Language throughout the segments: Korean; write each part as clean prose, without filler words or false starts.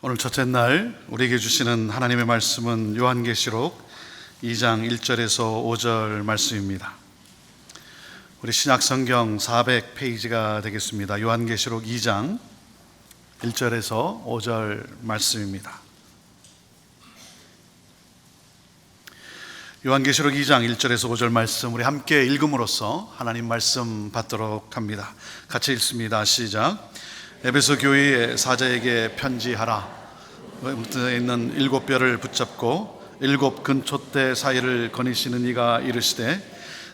오늘 첫째 날 우리에게 주시는 하나님의 말씀은 요한계시록 2장 1절에서 5절 말씀입니다. 우리 신약성경 400페이지가 되겠습니다. 요한계시록 2장 1절에서 5절 말씀입니다. 요한계시록 2장 1절에서 5절 말씀 우리 함께 읽음으로써 하나님 말씀 받도록 합니다. 같이 읽습니다. 시작. 에베소 교회의 사자에게 편지하라. 에 있는 일곱 별을 붙잡고 일곱 근촛대 사이를 거니시는 이가 이르시되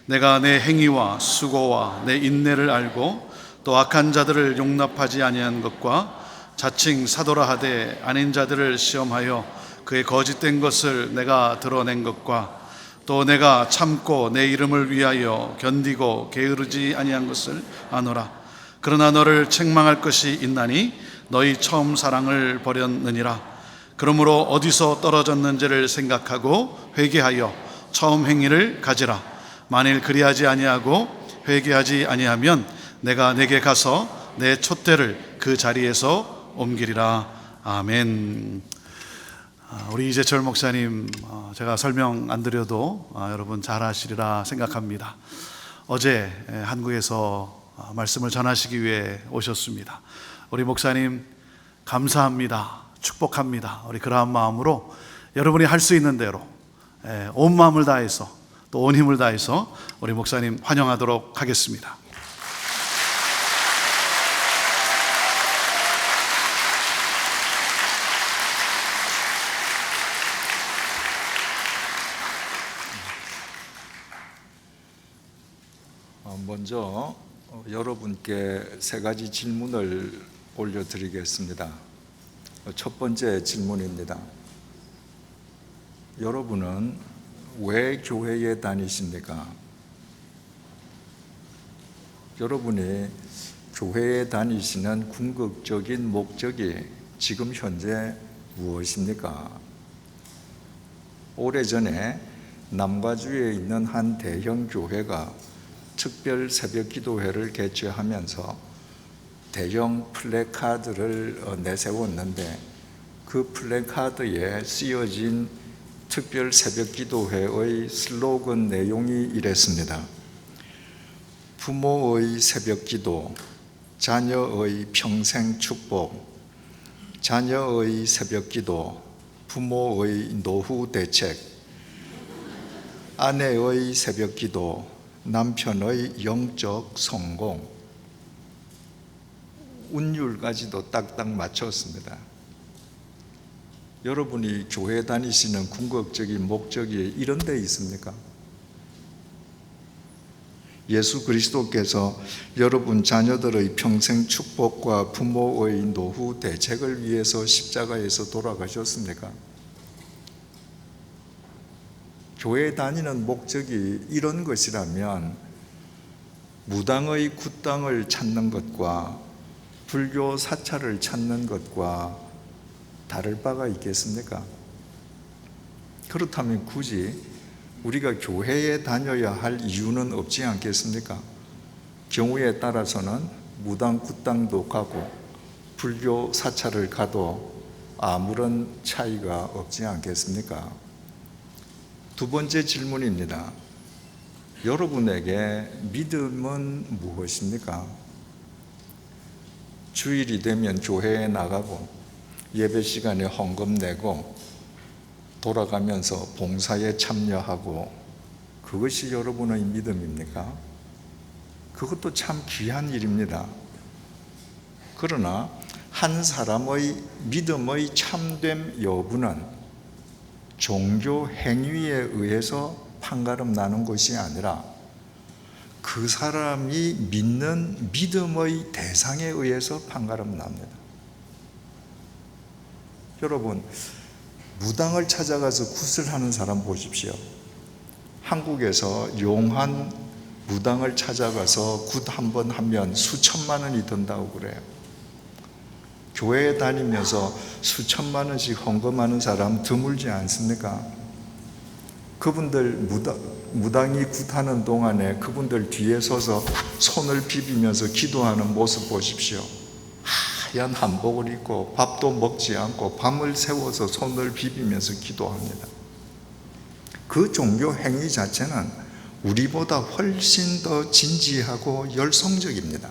내가 내 행위와 수고와 내 인내를 알고 또 악한 자들을 용납하지 아니한 것과 자칭 사도라 하되 아닌 자들을 시험하여 그의 거짓된 것을 내가 드러낸 것과 또 내가 참고 내 이름을 위하여 견디고 게으르지 아니한 것을 아노라. 그러나 너를 책망할 것이 있나니 너희 처음 사랑을 버렸느니라. 그러므로 어디서 떨어졌는지를 생각하고 회개하여 처음 행위를 가지라. 만일 그리하지 아니하고 회개하지 아니하면 내가 내게 가서 내 촛대를 그 자리에서 옮기리라. 아멘. 우리 이재철 목사님 제가 설명 안 드려도 여러분 잘 아시리라 생각합니다. 어제 한국에서 말씀을 전하시기 위해 오셨습니다. 우리 목사님 감사합니다. 축복합니다. 우리 그러한 마음으로 여러분이 할 수 있는 대로 온 마음을 다해서 또 온 힘을 다해서 우리 목사님 환영하도록 하겠습니다. 먼저 여러분께 세 가지 질문을 올려드리겠습니다. 첫 번째 질문입니다. 여러분은 왜 교회에 다니십니까? 여러분이 교회에 다니시는 궁극적인 목적이 지금 현재 무엇입니까? 오래전에 남과주에 있는 한 대형 교회가 특별 새벽 기도회를 개최하면서 대형 플래카드를 내세웠는데 그 플래카드에 쓰여진 특별 새벽 기도회의 슬로건 내용이 이랬습니다. 부모의 새벽 기도, 자녀의 평생 축복, 자녀의 새벽 기도, 부모의 노후 대책, 아내의 새벽 기도, 남편의 영적 성공, 운율까지도 딱딱 맞췄습니다. 여러분이 교회 다니시는 궁극적인 목적이 이런 데 있습니까? 예수 그리스도께서 여러분 자녀들의 평생 축복과 부모의 노후 대책을 위해서 십자가에서 돌아가셨습니까? 교회 다니는 목적이 이런 것이라면 무당의 굿당을 찾는 것과 불교 사찰을 찾는 것과 다를 바가 있겠습니까? 그렇다면 굳이 우리가 교회에 다녀야 할 이유는 없지 않겠습니까? 경우에 따라서는 무당 굿당도 가고 불교 사찰을 가도 아무런 차이가 없지 않겠습니까? 두 번째 질문입니다. 여러분에게 믿음은 무엇입니까? 주일이 되면 교회에 나가고 예배 시간에 헌금 내고 돌아가면서 봉사에 참여하고 그것이 여러분의 믿음입니까? 그것도 참 귀한 일입니다. 그러나 한 사람의 믿음의 참됨 여부는 종교 행위에 의해서 판가름 나는 것이 아니라 그 사람이 믿는 믿음의 대상에 의해서 판가름 납니다. 여러분, 무당을 찾아가서 굿을 하는 사람 보십시오. 한국에서 용한 무당을 찾아가서 굿 한 번 하면 수천만 원이 든다고 그래요. 교회에 다니면서 수천만 원씩 헌금하는 사람 드물지 않습니까? 그분들 무당이 굿하는 동안에 그분들 뒤에 서서 손을 비비면서 기도하는 모습 보십시오. 하얀 한복을 입고 밥도 먹지 않고 밤을 새워서 손을 비비면서 기도합니다. 그 종교 행위 자체는 우리보다 훨씬 더 진지하고 열성적입니다.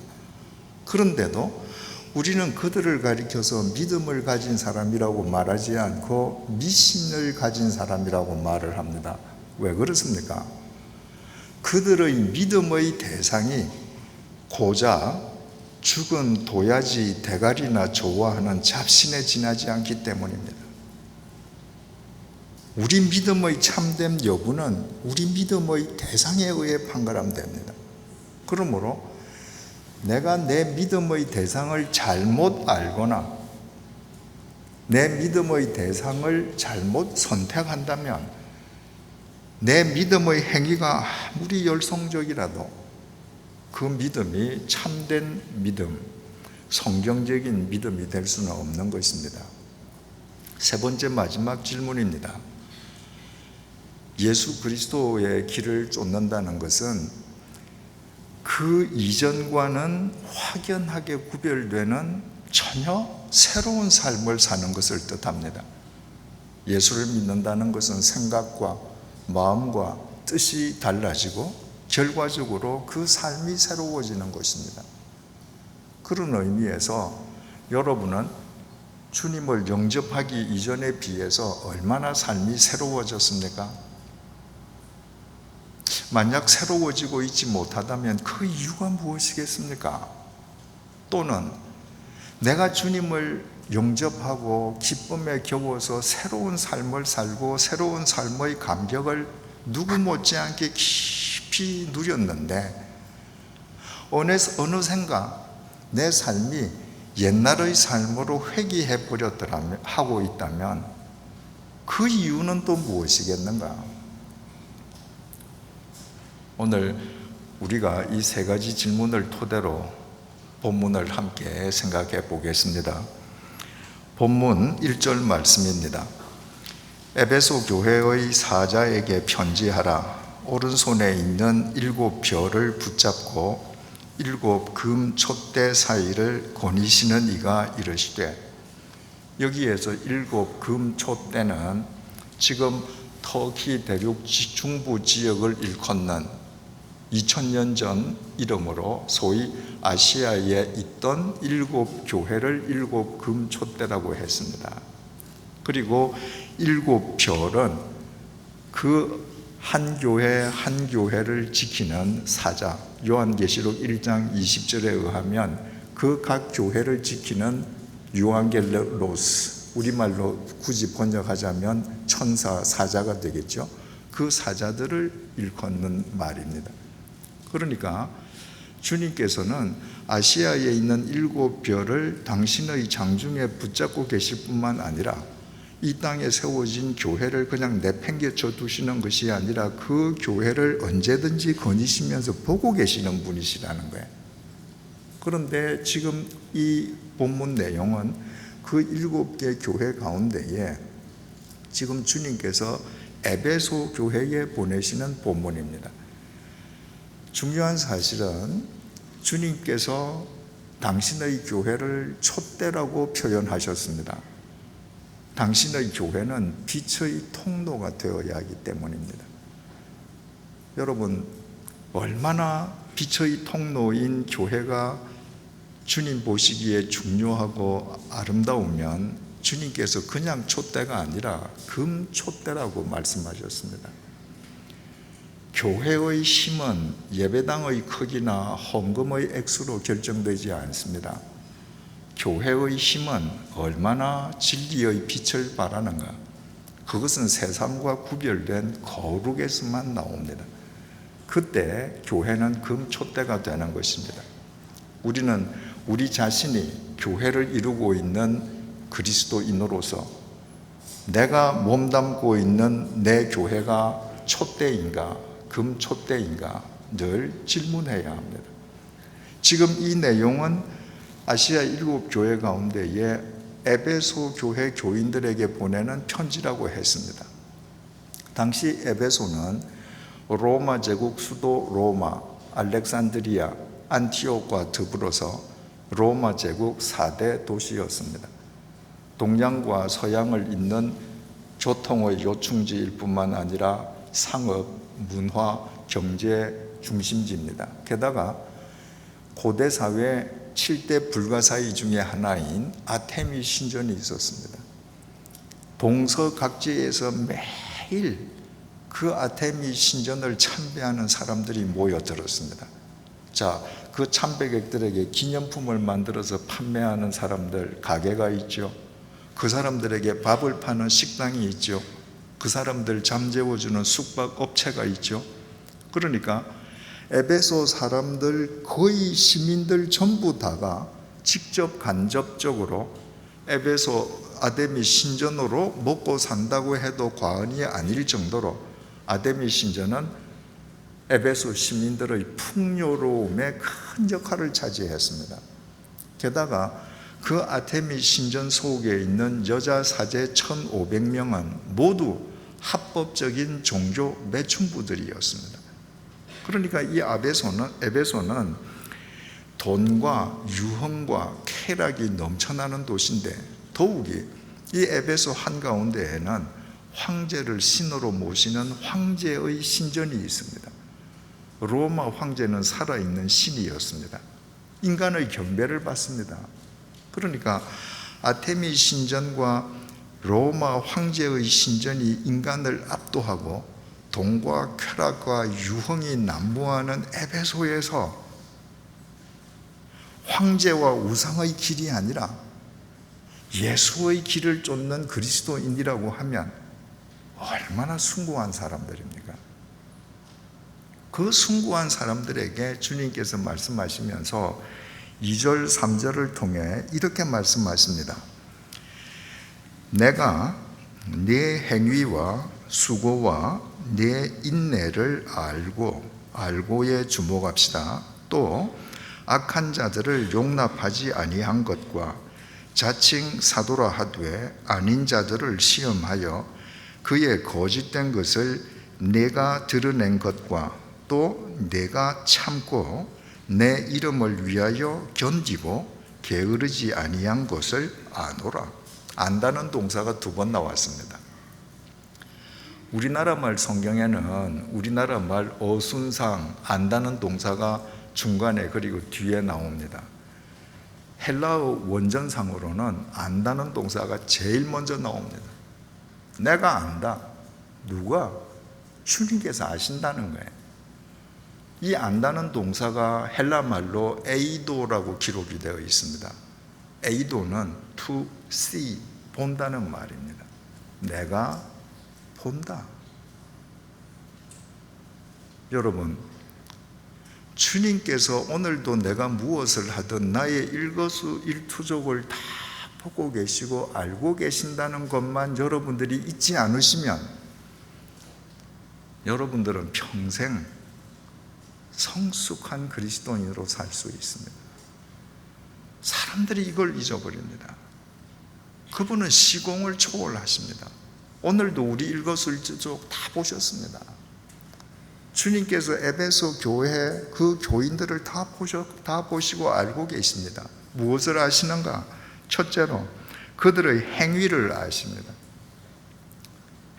그런데도 우리는 그들을 가리켜서 믿음을 가진 사람이라고 말하지 않고 미신을 가진 사람이라고 말을 합니다. 왜 그렇습니까? 그들의 믿음의 대상이 고작 죽은 도야지 대가리나 좋아하는 잡신에 지나지 않기 때문입니다. 우리 믿음의 참됨 여부는 우리 믿음의 대상에 의해 판가름됩니다. 그러므로 내가 내 믿음의 대상을 잘못 알거나 내 믿음의 대상을 잘못 선택한다면 내 믿음의 행위가 아무리 열성적이라도 그 믿음이 참된 믿음, 성경적인 믿음이 될 수는 없는 것입니다. 세 번째 마지막 질문입니다. 예수 그리스도의 길을 쫓는다는 것은 그 이전과는 확연하게 구별되는 전혀 새로운 삶을 사는 것을 뜻합니다. 예수를 믿는다는 것은 생각과 마음과 뜻이 달라지고 결과적으로 그 삶이 새로워지는 것입니다. 그런 의미에서 여러분은 주님을 영접하기 이전에 비해서 얼마나 삶이 새로워졌습니까? 만약 새로워지고 있지 못하다면 그 이유가 무엇이겠습니까? 또는 내가 주님을 영접하고 기쁨에 겨워서 새로운 삶을 살고 새로운 삶의 감격을 누구 못지않게 깊이 누렸는데 어느샌가 내 삶이 옛날의 삶으로 회귀해 버렸더라면 하고 있다면 그 이유는 또 무엇이겠는가? 오늘 우리가 이 세 가지 질문을 토대로 본문을 함께 생각해 보겠습니다. 본문 1절 말씀입니다. 에베소 교회의 사자에게 편지하라. 오른손에 있는 7 별을 붙잡고 7 금 촛대 사이를 거니시는 이가 이르시되, 여기에서 7 금 촛대는 지금 터키 대륙 중부 지역을 일컫는 2000년 전 이름으로 소위 아시아에 있던 7 교회를 7 금 촛대라고 했습니다. 그리고 7 별은 그 한 교회 한 교회를 지키는 사자, 요한계시록 1장 20절에 의하면 그 각 교회를 지키는 유앙겔로스, 우리말로 굳이 번역하자면 천사, 사자가 되겠죠. 그 사자들을 일컫는 말입니다. 그러니까 주님께서는 아시아에 있는 7 별을 당신의 장중에 붙잡고 계실 뿐만 아니라 이 땅에 세워진 교회를 그냥 내팽개쳐 두시는 것이 아니라 그 교회를 언제든지 거니시면서 보고 계시는 분이시라는 거예요. 그런데 지금 이 본문 내용은 그 7개 교회 가운데에 지금 주님께서 에베소 교회에 보내시는 본문입니다. 중요한 사실은 주님께서 당신의 교회를 촛대라고 표현하셨습니다. 당신의 교회는 빛의 통로가 되어야 하기 때문입니다. 여러분, 얼마나 빛의 통로인 교회가 주님 보시기에 중요하고 아름다우면 주님께서 그냥 촛대가 아니라 금 촛대라고 말씀하셨습니다. 교회의 힘은 예배당의 크기나 헌금의 액수로 결정되지 않습니다. 교회의 힘은 얼마나 진리의 빛을 발하는가, 그것은 세상과 구별된 거룩에서만 나옵니다. 그때 교회는 금 촛대가 되는 것입니다. 우리는 우리 자신이 교회를 이루고 있는 그리스도인으로서 내가 몸담고 있는 내 교회가 촛대인가 금 촛대인가 늘 질문해야 합니다. 지금 이 내용은 아시아 7 교회 가운데에 에베소 교회 교인들에게 보내는 편지라고 했습니다. 당시 에베소는 로마 제국 수도 로마, 알렉산드리아, 안티옥과 더불어서 로마 제국 4대 도시였습니다. 동양과 서양을 잇는 교통의 요충지일 뿐만 아니라 상업, 문화, 경제 중심지입니다. 게다가 고대 사회 7대 불가사의 중에 하나인 아테미 신전이 있었습니다. 동서각지에서 매일 그 아테미 신전을 참배하는 사람들이 모여들었습니다. 자, 그 참배객들에게 기념품을 만들어서 판매하는 사람들, 가게가 있죠. 그 사람들에게 밥을 파는 식당이 있죠. 그 사람들 잠재워주는 숙박업체가 있죠. 그러니까 에베소 사람들, 거의 시민들 전부 다가 직접 간접적으로 에베소 아데미 신전으로 먹고 산다고 해도 과언이 아닐 정도로 아데미 신전은 에베소 시민들의 풍요로움에 큰 역할을 차지했습니다. 게다가 그 아테미 신전 속에 있는 여자 사제 1,500명은 모두 합법적인 종교 매춘부들이었습니다. 그러니까 이 에베소는 돈과 유흥과 쾌락이 넘쳐나는 도시인데, 더욱이 이 에베소 한가운데에는 황제를 신으로 모시는 황제의 신전이 있습니다. 로마 황제는 살아있는 신이었습니다. 인간의 경배를 받습니다. 그러니까 아테미 신전과 로마 황제의 신전이 인간을 압도하고 돈과 쾌락과 유흥이 난무하는 에베소에서 황제와 우상의 길이 아니라 예수의 길을 쫓는 그리스도인이라고 하면 얼마나 숭고한 사람들입니까? 그 숭고한 사람들에게 주님께서 말씀하시면서 2절, 3절을 통해 이렇게 말씀하십니다. 내가 네 행위와 수고와 네 인내를 알고에 주목합시다. 또 악한 자들을 용납하지 아니한 것과 자칭 사도라 하되 아닌 자들을 시험하여 그의 거짓된 것을 내가 드러낸 것과 또 내가 참고 내 이름을 위하여 견디고 게으르지 아니한 것을 아노라. 안다는 동사가 2번 나왔습니다. 우리나라 말 성경에는 우리나라 말 어순상 안다는 동사가 중간에 그리고 뒤에 나옵니다. 헬라어 원전상으로는 안다는 동사가 제일 먼저 나옵니다. 내가 안다. 누가? 주님께서 아신다는 거예요. 이 안다는 동사가 헬라 말로 에이도라고 기록이 되어 있습니다. 에이도는 to see, 본다는 말입니다. 내가 본다. 여러분, 주님께서 오늘도 내가 무엇을 하든 나의 일거수일투족을 다 보고 계시고 알고 계신다는 것만 여러분들이 잊지 않으시면 여러분들은 평생 성숙한 그리스도인으로 살 수 있습니다. 사람들이 이걸 잊어버립니다. 그분은 시공을 초월하십니다. 오늘도 우리 일거수일투족 다 보셨습니다. 주님께서 에베소 교회 그 교인들을 다 보시고 알고 계십니다. 무엇을 아시는가? 첫째로 그들의 행위를 아십니다.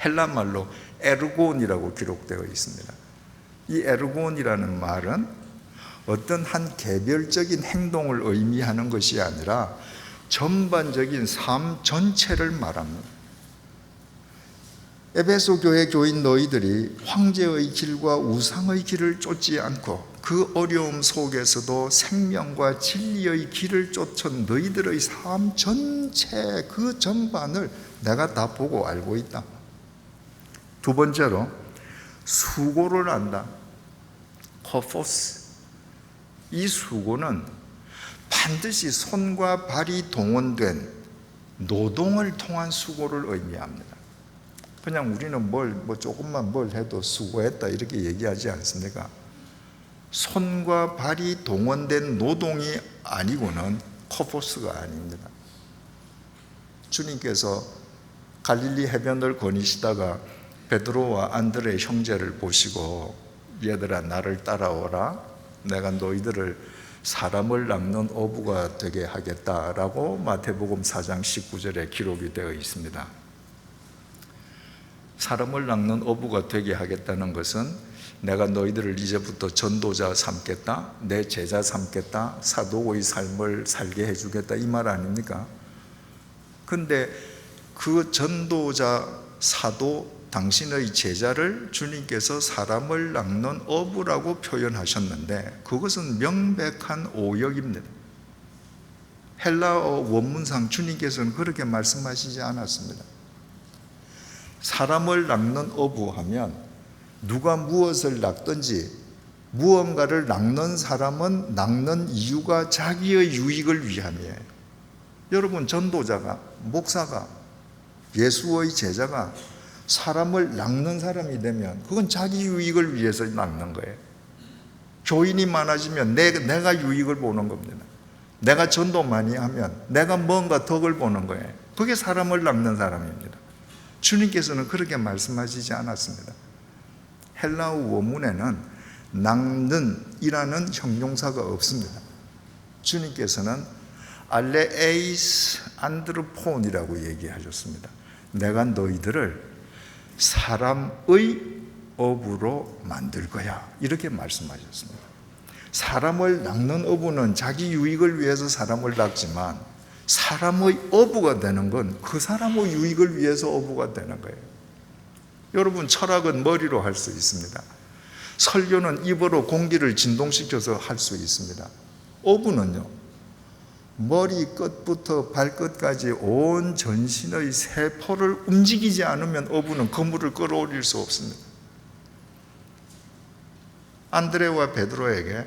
헬라 말로 에르곤이라고 기록되어 있습니다. 이 에르곤이라는 말은 어떤 한 개별적인 행동을 의미하는 것이 아니라 전반적인 삶 전체를 말합니다. 에베소 교회 교인 너희들이 황제의 길과 우상의 길을 쫓지 않고 그 어려움 속에서도 생명과 진리의 길을 쫓은 너희들의 삶 전체 그 전반을 내가 다 보고 알고 있다. 2번째로 수고를 한다. 코포스. 이 수고는 반드시 손과 발이 동원된 노동을 통한 수고를 의미합니다. 그냥 우리는 조금만 뭘 해도 수고했다 이렇게 얘기하지 않습니까? 손과 발이 동원된 노동이 아니고는 코포스가 아닙니다. 주님께서 갈릴리 해변을 거니시다가 베드로와 안드레 형제를 보시고 얘들아 나를 따라오라. 내가 너희들을 사람을 낚는 어부가 되게 하겠다라고 마태복음 4장 19절에 기록이 되어 있습니다. 사람을 낚는 어부가 되게 하겠다는 것은 내가 너희들을 이제부터 전도자 삼겠다, 내 제자 삼겠다, 사도의 삶을 살게 해주겠다, 이 말 아닙니까? 근데 그 전도자, 사도, 당신의 제자를 주님께서 사람을 낚는 어부라고 표현하셨는데 그것은 명백한 오역입니다. 헬라어 원문상 주님께서는 그렇게 말씀하시지 않았습니다. 사람을 낚는 어부 하면 누가 무엇을 낚든지 무언가를 낚는 사람은 낚는 이유가 자기의 유익을 위함이에요. 여러분, 전도자가, 목사가, 예수의 제자가 사람을 낚는 사람이 되면 그건 자기 유익을 위해서 낚는 거예요. 교인이 많아지면 내가 유익을 보는 겁니다. 내가 전도 많이 하면 내가 뭔가 덕을 보는 거예요. 그게 사람을 낚는 사람입니다. 주님께서는 그렇게 말씀하시지 않았습니다. 헬라어 원문에는 낚는 이라는 형용사가 없습니다. 주님께서는 알레에이스 안드로폰이라고 얘기하셨습니다. 내가 너희들을 사람의 어부로 만들 거야, 이렇게 말씀하셨습니다. 사람을 낚는 어부는 자기 유익을 위해서 사람을 낚지만 사람의 어부가 되는 건 그 사람의 유익을 위해서 어부가 되는 거예요. 여러분, 철학은 머리로 할 수 있습니다. 설교는 입으로 공기를 진동시켜서 할 수 있습니다. 어부는요, 머리 끝부터 발끝까지 온 전신의 세포를 움직이지 않으면 어부는 그물을 끌어올릴 수 없습니다. 안드레와 베드로에게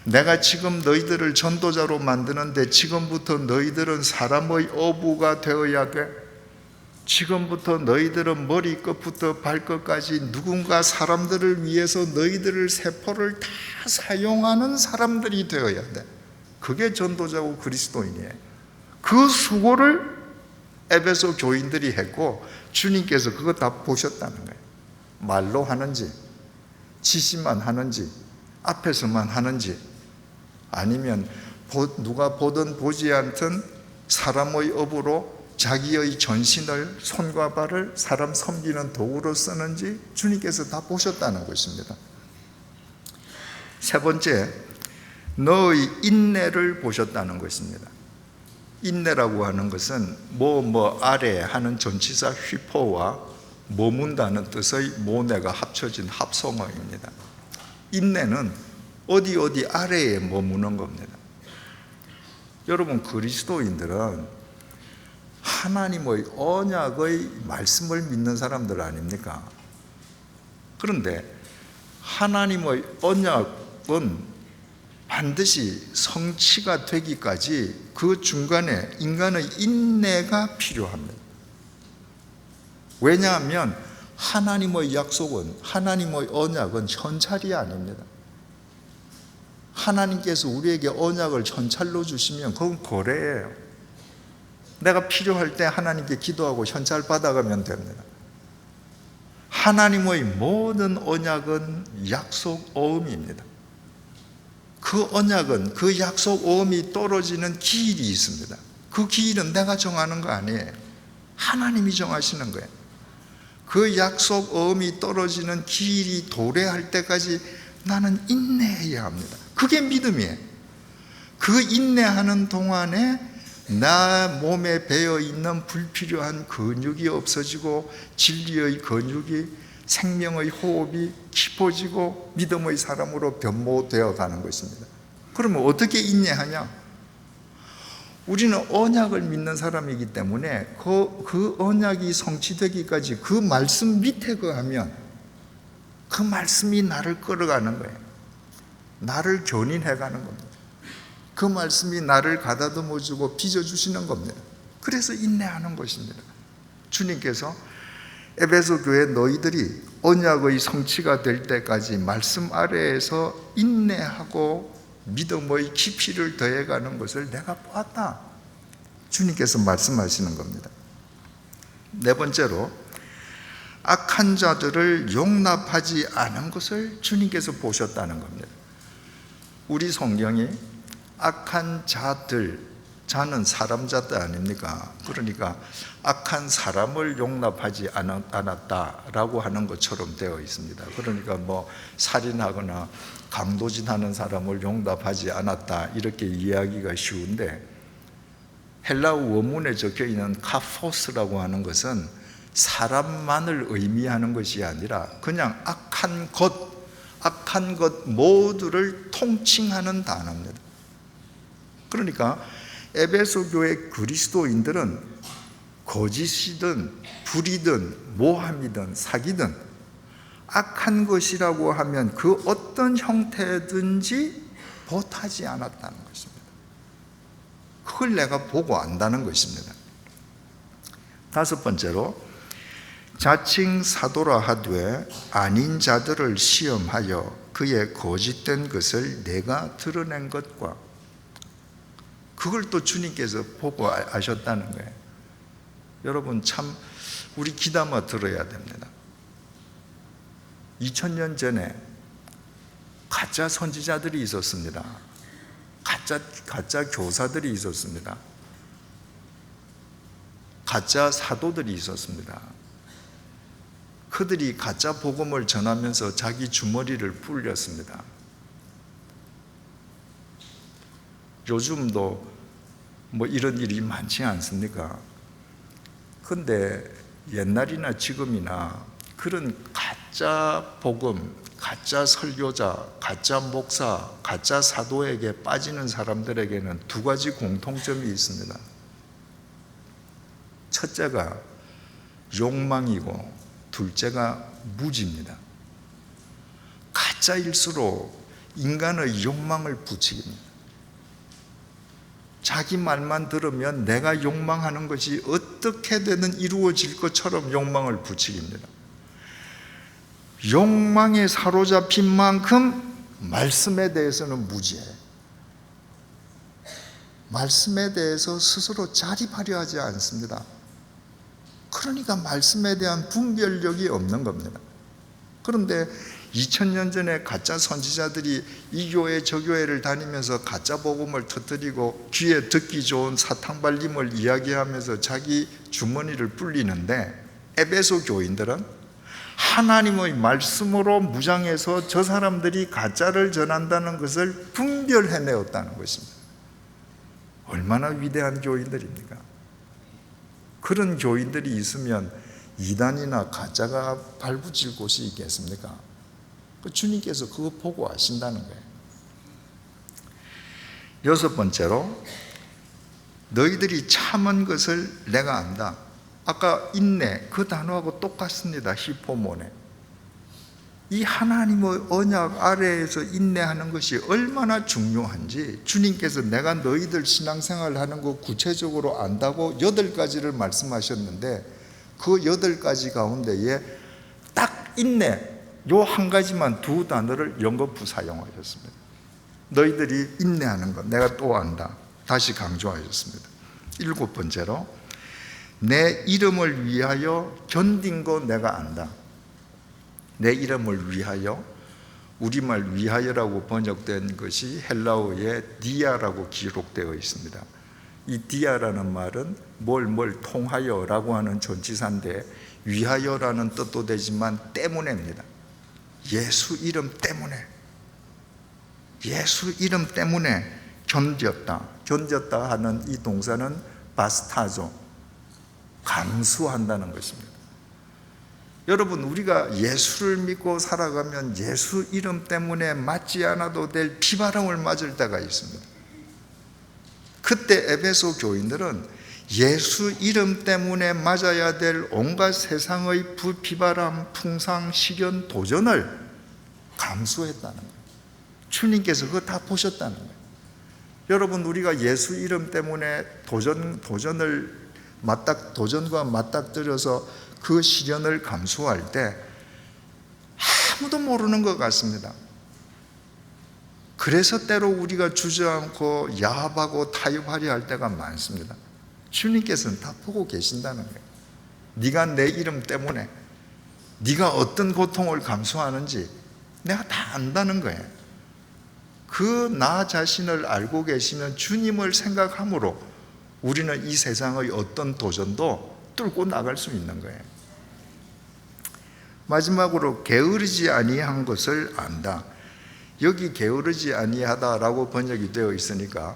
내가 지금 너희들을 전도자로 만드는데 지금부터 너희들은 사람의 어부가 되어야 돼. 지금부터 너희들은 머리 끝부터 발끝까지 누군가 사람들을 위해서 너희들을 세포를 다 사용하는 사람들이 되어야 돼. 그게 전도자고 그리스도인이에요. 그 수고를 에베소 교인들이 했고 주님께서 그거 다 보셨다는 거예요. 말로 하는지, 지시만 하는지, 앞에서만 하는지, 아니면 누가 보든 보지 않든 사람의 업으로 자기의 전신을, 손과 발을 사람 섬기는 도구로 쓰는지 주님께서 다 보셨다는 것입니다. 세 번째, 너의 인내를 보셨다는 것입니다. 인내라고 하는 것은 아래 하는 전치사 휘포와 머문다는 뜻의 모네가 합쳐진 합성어입니다. 인내는 어디 아래에 머무는 겁니다. 여러분, 그리스도인들은 하나님의 언약의 말씀을 믿는 사람들 아닙니까? 그런데 하나님의 언약은 반드시 성취가 되기까지 그 중간에 인간의 인내가 필요합니다. 왜냐하면 하나님의 약속은, 하나님의 언약은 현찰이 아닙니다. 하나님께서 우리에게 언약을 현찰로 주시면 그건 거래예요. 내가 필요할 때 하나님께 기도하고 현찰 받아가면 됩니다. 하나님의 모든 언약은 약속 어음입니다. 그 언약은, 그 약속 어음이 떨어지는 기일이 있습니다. 그 기일은 내가 정하는 거 아니에요. 하나님이 정하시는 거예요. 그 약속 어음이 떨어지는 기일이 도래할 때까지 나는 인내해야 합니다. 그게 믿음이에요. 그 인내하는 동안에 나 몸에 배어있는 불필요한 근육이 없어지고 진리의 근육이, 생명의 호흡이 깊어지고 믿음의 사람으로 변모되어 가는 것입니다. 그러면 어떻게 인내하냐? 우리는 언약을 믿는 사람이기 때문에 그 언약이 성취되기까지 그 말씀 밑에 거하면 그 말씀이 나를 끌어가는 거예요. 나를 견인해 가는 겁니다. 그 말씀이 나를 가다듬어주고 빚어주시는 겁니다. 그래서 인내하는 것입니다. 주님께서 에베소 교회 너희들이 언약의 성취가 될 때까지 말씀 아래에서 인내하고 믿음의 깊이를 더해가는 것을 내가 보았다, 주님께서 말씀하시는 겁니다. 네 번째로, 악한 자들을 용납하지 않은 것을 주님께서 보셨다는 겁니다. 우리 성경이 악한 자들, 자는 사람 자들 아닙니까? 그러니까 악한 사람을 용납하지 않았다라고 하는 것처럼 되어 있습니다. 그러니까 뭐 살인하거나 강도질하는 사람을 용납하지 않았다 이렇게 이해하기가 쉬운데, 헬라어 원문에 적혀 있는 카포스라고 하는 것은 사람만을 의미하는 것이 아니라 그냥 악한 것 모두를 통칭하는 단어입니다. 그러니까 에베소 교회 그리스도인들은 거짓이든 불이든 모함이든 사기든 악한 것이라고 하면 그 어떤 형태든지 못하지 않았다는 것입니다. 그걸 내가 보고 안다는 것입니다. 다섯 번째로, 자칭 사도라 하되 아닌 자들을 시험하여 그의 거짓된 것을 내가 드러낸 것과, 그걸 또 주님께서 보고 아셨다는 거예요. 여러분 참 우리 귀담아 들어야 됩니다. 2000년 전에 가짜 선지자들이 있었습니다. 가짜 교사들이 있었습니다. 가짜 사도들이 있었습니다. 그들이 가짜 복음을 전하면서 자기 주머니를 불렸습니다. 요즘도 뭐 이런 일이 많지 않습니까? 근데 옛날이나 지금이나 그런 가짜 복음, 가짜 설교자, 가짜 목사, 가짜 사도에게 빠지는 사람들에게는 두 가지 공통점이 있습니다. 첫째가 욕망이고 둘째가 무지입니다. 가짜일수록 인간의 욕망을 부추깁니다. 자기 말만 들으면 내가 욕망하는 것이 어떻게든 이루어질 것처럼 욕망을 부추깁니다. 욕망에 사로잡힌 만큼 말씀에 대해서는 무지해요. 말씀에 대해서 스스로 자립하려 하지 않습니다. 그러니까 말씀에 대한 분별력이 없는 겁니다. 그런데 2000년 전에 가짜 선지자들이 이 교회 저 교회를 다니면서 가짜 복음을 터뜨리고 귀에 듣기 좋은 사탕발림을 이야기하면서 자기 주머니를 불리는데, 에베소 교인들은 하나님의 말씀으로 무장해서 저 사람들이 가짜를 전한다는 것을 분별해내었다는 것입니다. 얼마나 위대한 교인들입니까? 그런 교인들이 있으면 이단이나 가짜가 발붙일 곳이 있겠습니까? 주님께서 그거 보고 아신다는 거예요. 여섯 번째로, 너희들이 참은 것을 내가 안다. 아까 인내, 그 단어하고 똑같습니다. 히포모네. 이 하나님의 언약 아래에서 인내하는 것이 얼마나 중요한지 주님께서 내가 너희들 신앙생활 하는 거 구체적으로 안다고 8가지를 말씀하셨는데, 그 8가지 가운데에 딱 인내, 요 한 가지만 두 단어를 연거푸 사용하셨습니다. 너희들이 인내하는 것 내가 또 안다. 다시 강조하셨습니다. 7번째로, 내 이름을 위하여 견딘 거 내가 안다. 내 이름을 위하여, 우리말 위하여라고 번역된 것이 헬라어의 디아라고 기록되어 있습니다. 이 디아라는 말은 뭘 통하여라고 하는 전치사인데, 위하여라는 뜻도 되지만 때문에입니다. 예수 이름 때문에, 예수 이름 때문에 견뎠다 하는 이 동사는 바스타조, 감수한다는 것입니다. 여러분, 우리가 예수를 믿고 살아가면 예수 이름 때문에 맞지 않아도 될 비바람을 맞을 때가 있습니다. 그때 에베소 교인들은 예수 이름 때문에 맞아야 될 온갖 세상의 비바람, 풍상, 시련, 도전을 감수했다는 거예요. 주님께서 그거 다 보셨다는 거예요. 여러분, 우리가 예수 이름 때문에 도전과 맞닥뜨려서 그 시련을 감수할 때 아무도 모르는 것 같습니다. 그래서 때로 우리가 주저앉고 야합하고 타협하려 할 때가 많습니다. 주님께서는 다 보고 계신다는 거예요. 네가 내 이름 때문에 네가 어떤 고통을 감수하는지 내가 다 안다는 거예요. 그 나 자신을 알고 계시는 주님을 생각함으로 우리는 이 세상의 어떤 도전도 뚫고 나갈 수 있는 거예요. 마지막으로 게으르지 아니한 것을 안다. 여기 게으르지 아니하다라고 번역이 되어 있으니까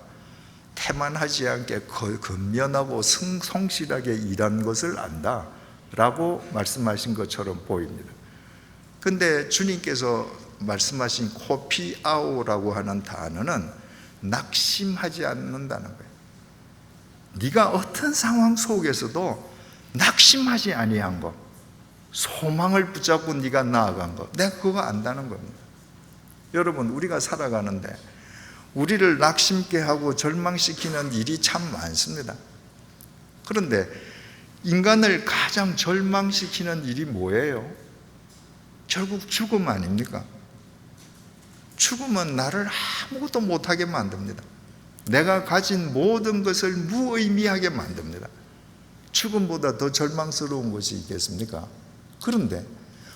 태만하지 않게 근면하고 성실하게 일한 것을 안다 라고 말씀하신 것처럼 보입니다. 근데 주님께서 말씀하신 코피아오라고 하는 단어는 낙심하지 않는다는 거예요. 네가 어떤 상황 속에서도 낙심하지 아니한 것, 소망을 붙잡고 네가 나아간 것, 내가 그거 안다는 겁니다. 여러분, 우리가 살아가는데 우리를 낙심케 하고 절망시키는 일이 참 많습니다. 그런데 인간을 가장 절망시키는 일이 뭐예요? 결국 죽음 아닙니까? 죽음은 나를 아무것도 못하게 만듭니다. 내가 가진 모든 것을 무의미하게 만듭니다. 죽음보다 더 절망스러운 것이 있겠습니까? 그런데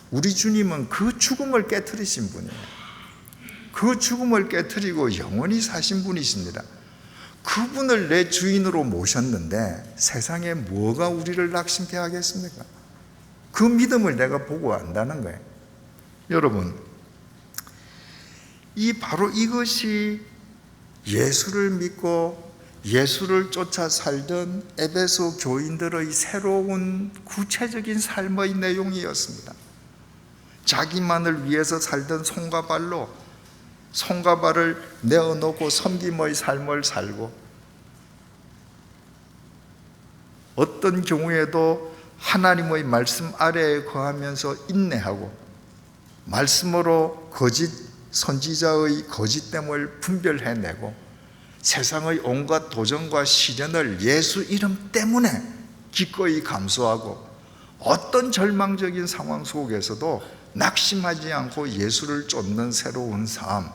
우리 주님은 그 죽음을 깨트리신 분이에요. 그 죽음을 깨트리고 영원히 사신 분이십니다. 그분을 내 주인으로 모셨는데 세상에 뭐가 우리를 낙심케 하겠습니까? 그 믿음을 내가 보고 안다는 거예요. 여러분, 바로 이것이 예수를 믿고 예수를 쫓아 살던 에베소 교인들의 새로운 구체적인 삶의 내용이었습니다. 자기만을 위해서 살던 손과 발을 내어놓고 섬김의 삶을 살고, 어떤 경우에도 하나님의 말씀 아래에 거하면서 인내하고, 말씀으로 거짓 선지자의 거짓됨을 분별해내고, 세상의 온갖 도전과 시련을 예수 이름 때문에 기꺼이 감수하고, 어떤 절망적인 상황 속에서도 낙심하지 않고 예수를 쫓는 새로운 삶.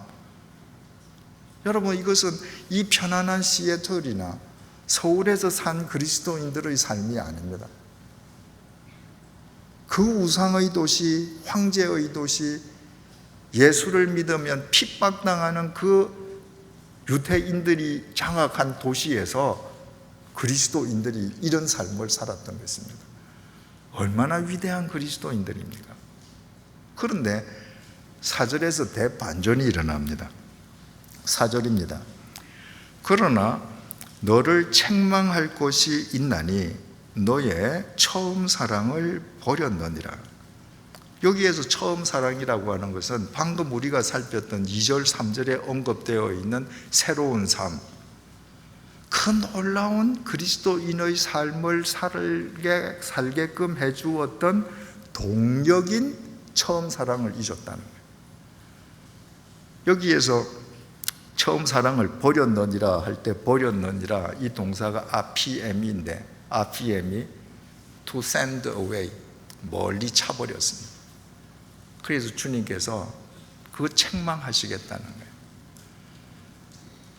여러분, 이것은 이 편안한 시애틀이나 서울에서 산 그리스도인들의 삶이 아닙니다. 그 우상의 도시, 황제의 도시, 예수를 믿으면 핍박당하는 그 유대인들이 장악한 도시에서 그리스도인들이 이런 삶을 살았던 것입니다. 얼마나 위대한 그리스도인들입니까? 그런데 4절에서 대반전이 일어납니다. 4절입니다. 그러나 너를 책망할 것이 있나니 너의 처음 사랑을 버렸느니라. 여기에서 처음 사랑이라고 하는 것은 방금 우리가 살폈던 2절, 3절에 언급되어 있는 새로운 삶, 그 놀라운 그리스도인의 삶을 살게끔 해주었던 동력인 처음 사랑을 잊었다는 거예요. 여기에서 처음 사랑을 버렸느니라 할 때 버렸느니라, 이 동사가 아피엠인데, 아피엠이 to send away, 멀리 차버렸습니다. 그래서 주님께서 그거 책망하시겠다는 거예요.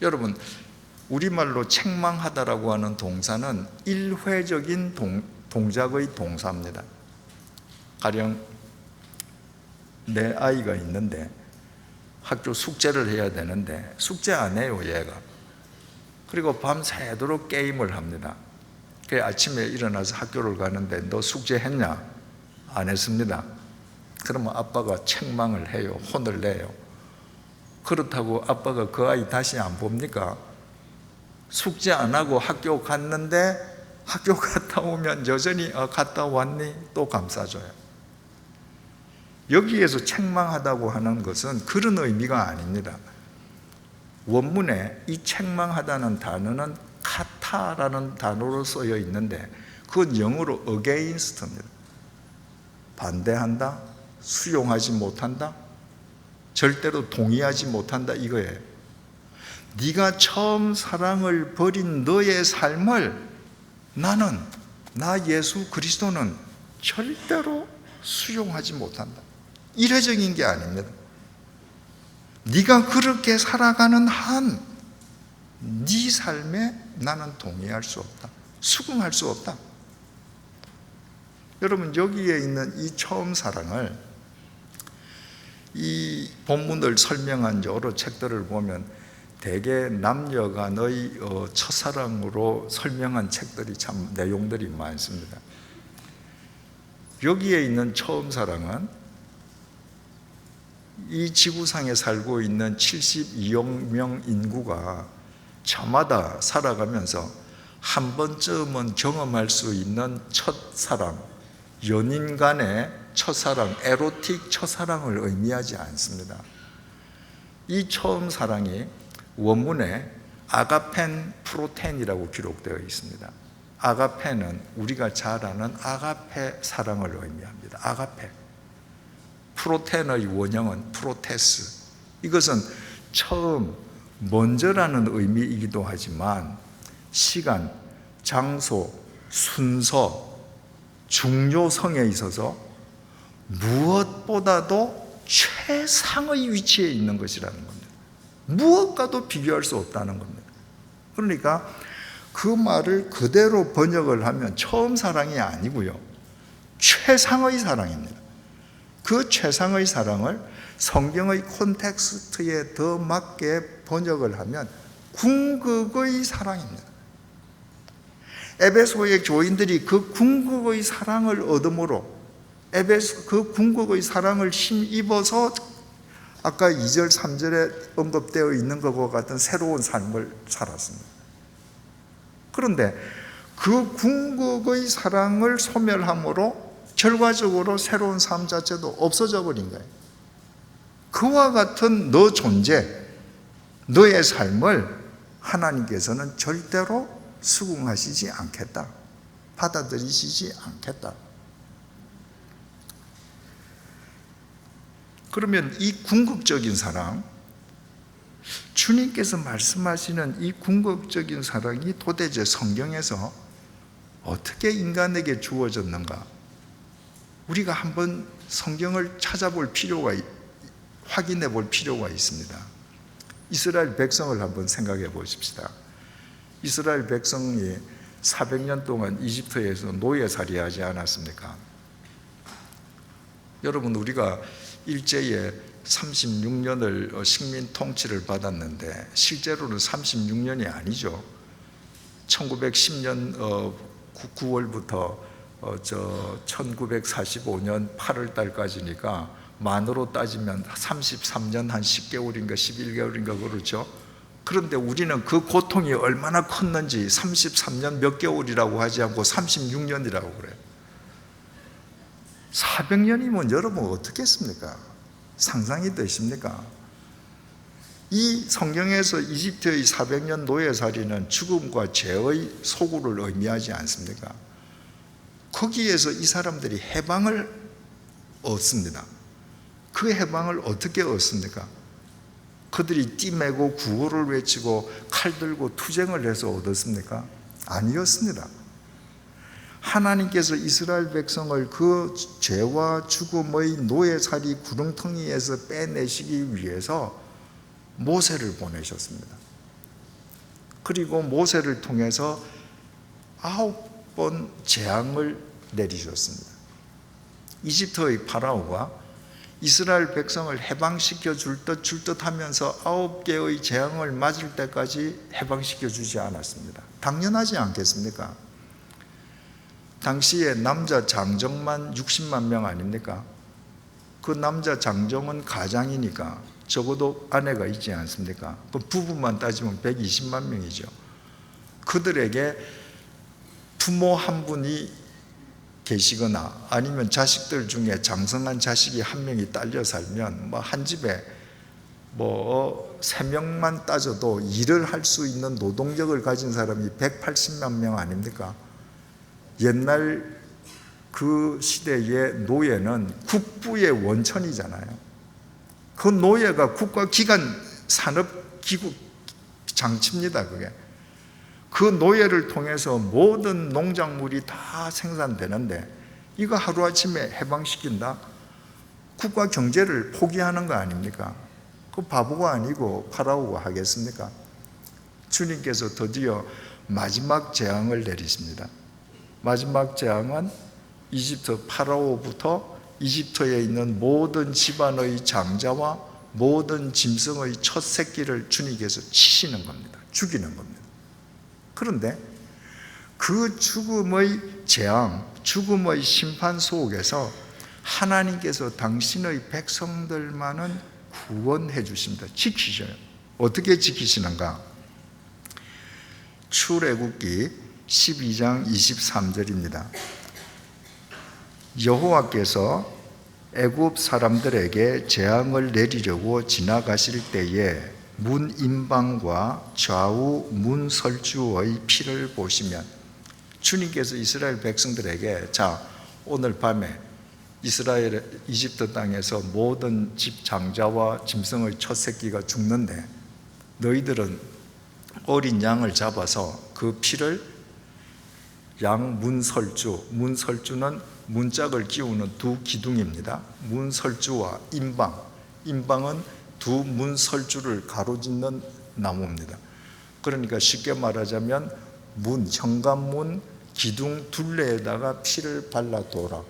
여러분, 우리말로 책망하다라고 하는 동사는 일회적인 동작의 동사입니다. 가령 내 아이가 있는데 학교 숙제를 해야 되는데 숙제 안 해요, 얘가. 그리고 밤새도록 게임을 합니다. 그래서 아침에 일어나서 학교를 가는데 너 숙제했냐? 안 했습니다. 그러면 아빠가 책망을 해요. 혼을 내요. 그렇다고 아빠가 그 아이 다시 안 봅니까? 숙제 안 하고 학교 갔는데 학교 갔다 오면 여전히 갔다 왔니? 또 감싸줘요. 여기에서 책망하다고 하는 것은 그런 의미가 아닙니다. 원문에 이 책망하다는 단어는 카타라는 단어로 쓰여 있는데 그건 영어로 against입니다. 반대한다, 수용하지 못한다, 절대로 동의하지 못한다, 이거예요. 네가 처음 사랑을 버린 너의 삶을 나 예수 그리스도는 절대로 수용하지 못한다. 일회적인 게 아닙니다. 네가 그렇게 살아가는 한 네 삶에 나는 동의할 수 없다, 수긍할 수 없다. 여러분, 여기에 있는 이 처음 사랑을 이 본문을 설명한 여러 책들을 보면 대개 남녀간의 첫사랑으로 설명한 책들이 참 내용들이 많습니다. 여기에 있는 처음 사랑은 이 지구상에 살고 있는 72억 명 인구가 저마다 살아가면서 한 번쯤은 경험할 수 있는 첫사랑, 연인 간의 첫사랑, 에로틱 첫사랑을 의미하지 않습니다. 이 처음 사랑이 원문에 아가펜 프로텐이라고 기록되어 있습니다. 아가페는 우리가 잘 아는 아가페 사랑을 의미합니다. 아가페. 프로텐의 원형은 프로테스. 이것은 처음, 먼저라는 의미이기도 하지만 시간, 장소, 순서, 중요성에 있어서 무엇보다도 최상의 위치에 있는 것이라는 겁니다. 무엇과도 비교할 수 없다는 겁니다. 그러니까 그 말을 그대로 번역을 하면 처음 사랑이 아니고요, 최상의 사랑입니다. 그 최상의 사랑을 성경의 콘텍스트에 더 맞게 번역을 하면 궁극의 사랑입니다. 에베소의 교인들이 그 궁극의 사랑을 얻음으로 그 궁극의 사랑을 힘입어서 아까 2절 3절에 언급되어 있는 것과 같은 새로운 삶을 살았습니다. 그런데 그 궁극의 사랑을 소멸함으로 결과적으로 새로운 삶 자체도 없어져 버린 거예요. 그와 같은 너 존재, 너의 삶을 하나님께서는 절대로 수긍하시지 않겠다, 받아들이시지 않겠다. 그러면 이 궁극적인 사랑, 주님께서 말씀하시는 이 궁극적인 사랑이 도대체 성경에서 어떻게 인간에게 주어졌는가? 우리가 한번 성경을 찾아볼 필요가, 확인해 볼 필요가 있습니다. 이스라엘 백성을 한번 생각해 보십시다. 이스라엘 백성이 400년 동안 이집트에서 노예살이 하지 않았습니까? 여러분, 우리가 일제에 36년을 식민 통치를 받았는데 실제로는 36년이 아니죠. 1910년 9월부터 1945년 8월 달까지니까 만으로 따지면 33년 한 10개월인가 11개월인가 그렇죠. 그런데 우리는 그 고통이 얼마나 컸는지 33년 몇 개월이라고 하지 않고 36년이라고 그래요. 400년이면 여러분 어떻겠습니까? 상상이 되십니까? 이 성경에서 이집트의 400년 노예살이는 죽음과 죄의 소굴을 의미하지 않습니까? 거기에서 이 사람들이 해방을 얻습니다. 그 해방을 어떻게 얻습니까? 그들이 띠매고 구호를 외치고 칼 들고 투쟁을 해서 얻었습니까? 아니었습니다. 하나님께서 이스라엘 백성을 그 죄와 죽음의 노예살이 구렁텅이에서 빼내시기 위해서 모세를 보내셨습니다. 그리고 모세를 통해서 9번 재앙을 내리셨습니다. 이집트의 파라오가 이스라엘 백성을 해방시켜 줄 듯 하면서 9개의 재앙을 맞을 때까지 해방시켜 주지 않았습니다. 당연하지 않겠습니까? 당시에 남자 장정만 60만 명 아닙니까? 그 남자 장정은 가장이니까 적어도 아내가 있지 않습니까? 그 부부만 따지면 120만 명이죠. 그들에게 부모 한 분이 계시거나 아니면 자식들 중에 장성한 자식이 한 명이 딸려 살면 한 집에 3명만 따져도 일을 할 수 있는 노동력을 가진 사람이 180만 명 아닙니까? 옛날 그 시대의 노예는 국부의 원천이잖아요. 그 노예가 국가기관 산업기구 장치입니다. 그게. 그 노예를 통해서 모든 농작물이 다 생산되는데 이거 하루아침에 해방시킨다? 국가 경제를 포기하는 거 아닙니까? 그 바보가 아니고 파라오가 하겠습니까? 주님께서 드디어 마지막 재앙을 내리십니다. 마지막 재앙은 이집트 파라오부터 이집트에 있는 모든 집안의 장자와 모든 짐승의 첫 새끼를 주님께서 치시는 겁니다. 죽이는 겁니다. 그런데 그 죽음의 재앙, 죽음의 심판 속에서 하나님께서 당신의 백성들만은 구원해 주십니다. 지키셔요. 어떻게 지키시는가? 출애굽기 12장 23절입니다. 여호와께서 애굽 사람들에게 재앙을 내리려고 지나가실 때에 문 임방과 좌우 문 설주의 피를 보시면, 주님께서 이스라엘 백성들에게 자, 오늘 밤에 이집트 땅에서 모든 집 장자와 짐승의 첫 새끼가 죽는데 너희들은 어린 양을 잡아서 그 피를 양 문설주, 문설주는 문짝을 끼우는 두 기둥입니다. 문설주와 임방, 임방은 두 문설주를 가로짓는 나무입니다. 그러니까 쉽게 말하자면 문, 현관문 기둥 둘레에다가 피를 발라둬라.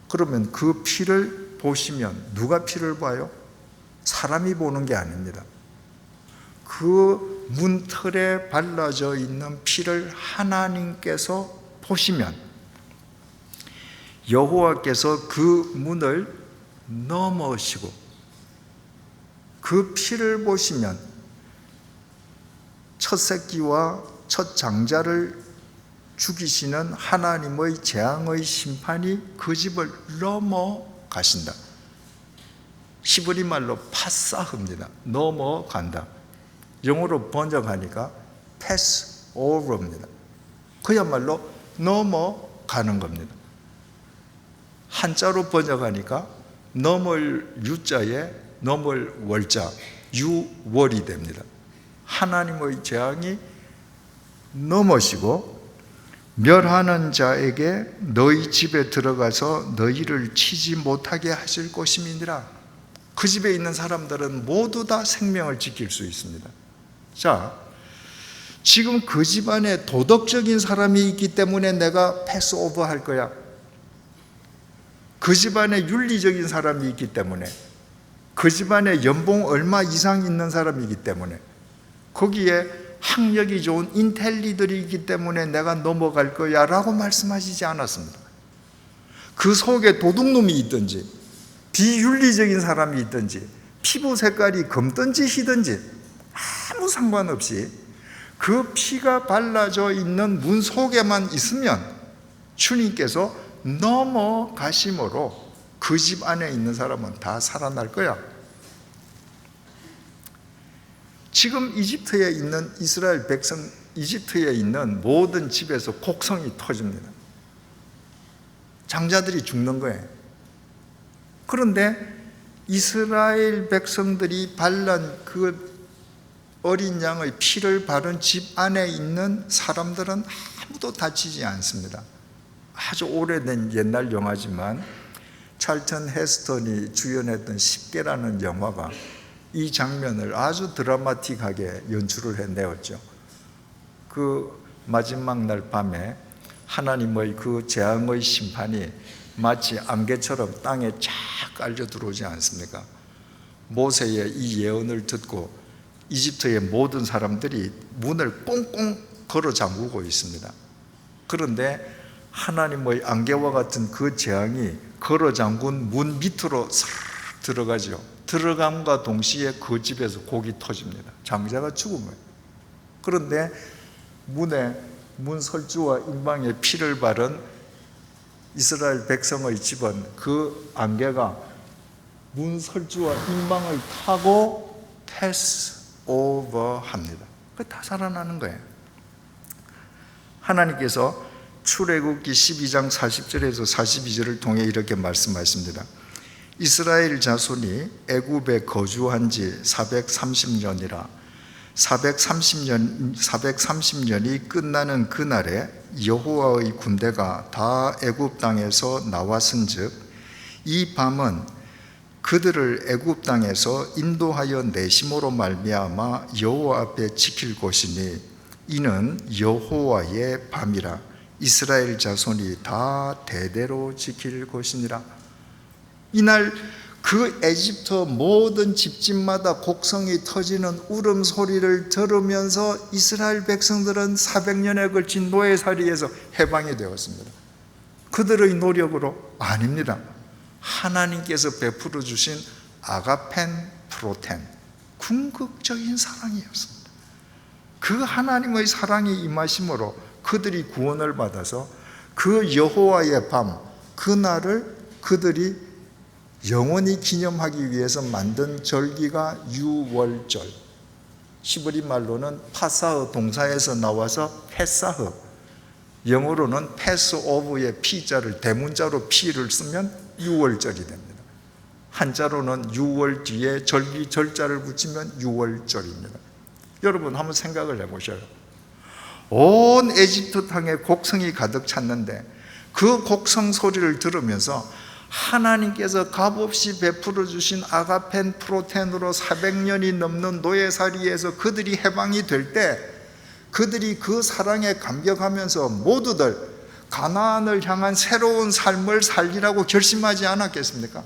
그러면 그 피를 보시면 누가 피를 봐요? 사람이 보는 게 아닙니다. 그 문틀에 발라져 있는 피를 하나님께서 보시면 여호와께서 그 문을 넘으시고 그 피를 보시면 첫 새끼와 첫 장자를 죽이시는 하나님의 재앙의 심판이 그 집을 넘어가신다. 히브리 말로 파사흐입니다. 넘어간다. 영어로 번역하니까 pass over입니다. 그야말로 넘어가는 겁니다. 한자로 번역하니까 넘을 유자에 넘을 월자, 유월이 됩니다. 하나님의 재앙이 넘으시고 멸하는 자에게 너희 집에 들어가서 너희를 치지 못하게 하실 것임이니라. 그 집에 있는 사람들은 모두 다 생명을 지킬 수 있습니다. 자, 지금 그 집안에 도덕적인 사람이 있기 때문에 내가 패스오버 할 거야. 그 집안에 윤리적인 사람이 있기 때문에, 그 집안에 연봉 얼마 이상 있는 사람이기 때문에, 거기에 학력이 좋은 인텔리들이 있기 때문에 내가 넘어갈 거야 라고 말씀하시지 않았습니다. 그 속에 도둑놈이 있든지 비윤리적인 사람이 있든지 피부 색깔이 검든지 희든지 아무 상관없이 그 피가 발라져 있는 문 속에만 있으면 주님께서 넘어가심으로 그 집 안에 있는 사람은 다 살아날 거야. 지금 이집트에 있는 이스라엘 백성, 이집트에 있는 모든 집에서 곡성이 터집니다. 장자들이 죽는 거예요. 그런데 이스라엘 백성들이 발란 그 어린 양의 피를 바른 집 안에 있는 사람들은 아무도 다치지 않습니다. 아주 오래된 옛날 영화지만 찰턴 헤스턴이 주연했던 10개라는 영화가 이 장면을 아주 드라마틱하게 연출을 해내었죠. 그 마지막 날 밤에 하나님의 그 재앙의 심판이 마치 안개처럼 땅에 쫙 깔려 들어오지 않습니까? 모세의 이 예언을 듣고 이집트의 모든 사람들이 문을 꽁꽁 걸어 잠그고 있습니다. 그런데 하나님의 안개와 같은 그 재앙이 걸어 잠근 문 밑으로 싹 들어가죠. 들어감과 동시에 그 집에서 곡이 터집니다. 장자가 죽은 거예요. 그런데 문 설주와 임방에 피를 바른 이스라엘 백성의 집은 그 안개가 문 설주와 임방을 타고 패스 오버 합니다. 다 살아나는 거예요. 하나님께서 출애굽기 12장 40절에서 42절을 통해 이렇게 말씀하십니다. 이스라엘 자손이 애굽에 거주한 지 430년이라 430년이 끝나는 그날에 여호와의 군대가 다 애굽 땅에서 나왔은즉 이 밤은 그들을 애굽 땅에서 인도하여 내심으로 말미암아 여호와 앞에 지킬 것이니 이는 여호와의 밤이라 이스라엘 자손이 다 대대로 지킬 것이니라. 이날 그 에집트 모든 집집마다 곡성이 터지는 울음소리를 들으면서 이스라엘 백성들은 400년에 걸친 노예살이에서 해방이 되었습니다. 그들의 노력으로? 아닙니다. 하나님께서 베풀어 주신 아가펜 프로텐, 궁극적인 사랑이었습니다. 그 하나님의 사랑이 임하심으로 그들이 구원을 받아서 그 여호와의 밤, 그날을 그들이 영원히 기념하기 위해서 만든 절기가 유월절, 히브리 말로는 파사흐 동사에서 나와서 페사흐, 영어로는 패스 오브의 피자를 대문자로 피를 쓰면 유월절이 됩니다. 한자로는 유월 뒤에 절기 절자를 붙이면 유월절입니다. 여러분 한번 생각을 해보셔요. 온 에집트 땅에 곡성이 가득 찼는데 그 곡성 소리를 들으면서 하나님께서 값없이 베풀어 주신 아가펜 프로텐으로 400년이 넘는 노예살이에서 그들이 해방이 될 때 그들이 그 사랑에 감격하면서 모두들 가나안을 향한 새로운 삶을 살리라고 결심하지 않았겠습니까?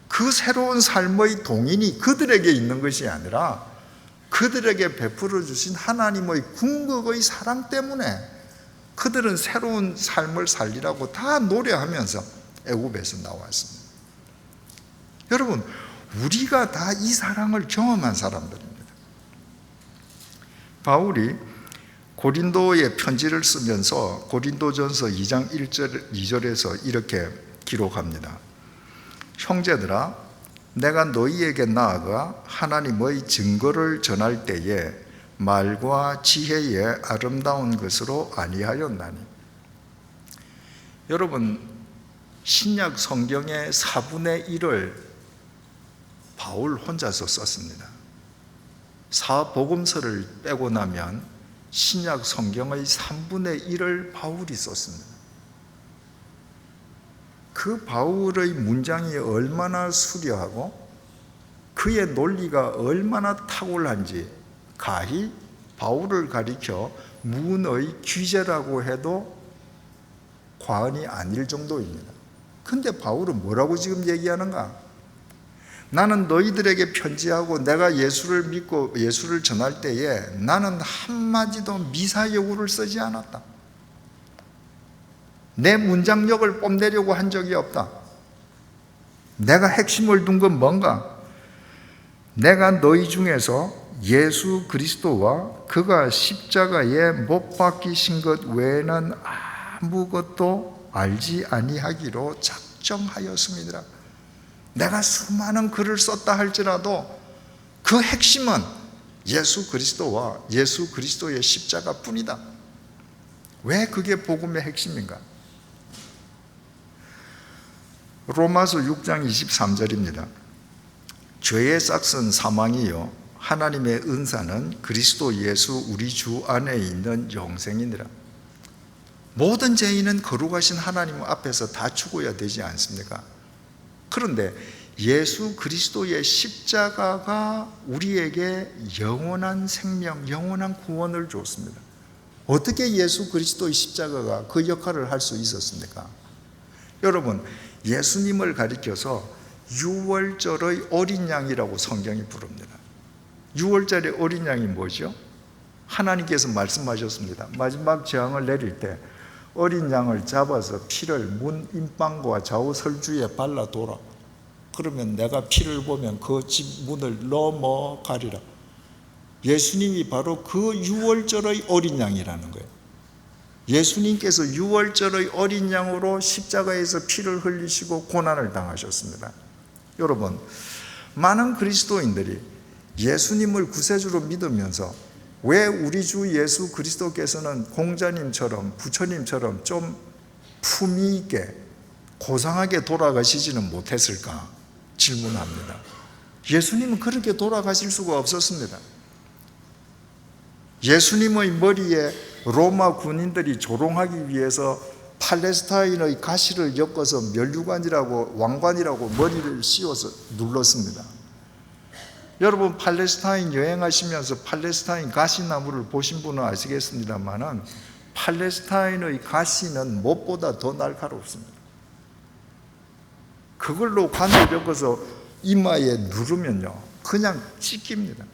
그 새로운 삶의 동인이 그들에게 있는 것이 아니라 그들에게 베풀어 주신 하나님의 궁극의 사랑 때문에 그들은 새로운 삶을 살리라고 다 노래하면서 애굽에서 나왔습니다. 여러분, 우리가 다 이 사랑을 경험한 사람들입니다. 바울이 고린도에 편지를 쓰면서 고린도전서 2장 1절, 2절에서 이렇게 기록합니다. 형제들아, 내가 너희에게 나아가 하나님의 증거를 전할 때에 말과 지혜의 아름다운 것으로 아니하였나니. 여러분, 신약 성경의 4분의 1을 바울 혼자서 썼습니다. 사복음서를 빼고 나면 신약 성경의 3분의 1을 바울이 썼습니다. 그 바울의 문장이 얼마나 수려하고 그의 논리가 얼마나 탁월한지 가히 바울을 가리켜 문의 귀재라고 해도 과언이 아닐 정도입니다. 근데 바울은 뭐라고 지금 얘기하는가? 나는 너희들에게 편지하고 내가 예수를 믿고 예수를 전할 때에 나는 한마디도 미사여구를 쓰지 않았다. 내 문장력을 뽐내려고 한 적이 없다. 내가 핵심을 둔 건 뭔가? 내가 너희 중에서 예수 그리스도와 그가 십자가에 못 박히신 것 외에는 아무것도 알지 아니하기로 작정하였습니다. 내가 수많은 글을 썼다 할지라도 그 핵심은 예수 그리스도와 예수 그리스도의 십자가 뿐이다. 왜 그게 복음의 핵심인가? 로마서 6장 23절입니다. 죄의 싹은 사망이요 하나님의 은사는 그리스도 예수 우리 주 안에 있는 영생이니라. 모든 죄인은 거룩하신 하나님 앞에서 다 죽어야 되지 않습니까? 그런데 예수 그리스도의 십자가가 우리에게 영원한 생명, 영원한 구원을 줬습니다. 어떻게 예수 그리스도의 십자가가 그 역할을 할 수 있었습니까? 여러분, 예수님을 가리켜서 유월절의 어린 양이라고 성경이 부릅니다. 유월절의 어린 양이 뭐죠? 하나님께서 말씀하셨습니다. 마지막 재앙을 내릴 때 어린 양을 잡아서 피를 문 임방과 좌우 설주에 발라둬라. 그러면 내가 피를 보면 그 집 문을 넘어가리라. 예수님이 바로 그 유월절의 어린 양이라는 거예요. 예수님께서 유월절의 어린 양으로 십자가에서 피를 흘리시고 고난을 당하셨습니다. 여러분, 많은 그리스도인들이 예수님을 구세주로 믿으면서 왜 우리 주 예수 그리스도께서는 공자님처럼 부처님처럼 좀 품위 있게 고상하게 돌아가시지는 못했을까 질문합니다. 예수님은 그렇게 돌아가실 수가 없었습니다. 예수님의 머리에 로마 군인들이 조롱하기 위해서 팔레스타인의 가시를 엮어서 면류관이라고 왕관이라고 머리를 씌워서 눌렀습니다. 여러분, 팔레스타인 여행하시면서 팔레스타인 가시나무를 보신 분은 아시겠습니다만은 팔레스타인의 가시는 못보다 더 날카롭습니다. 그걸로 관을 엮어서 이마에 누르면요, 그냥 찢깁니다.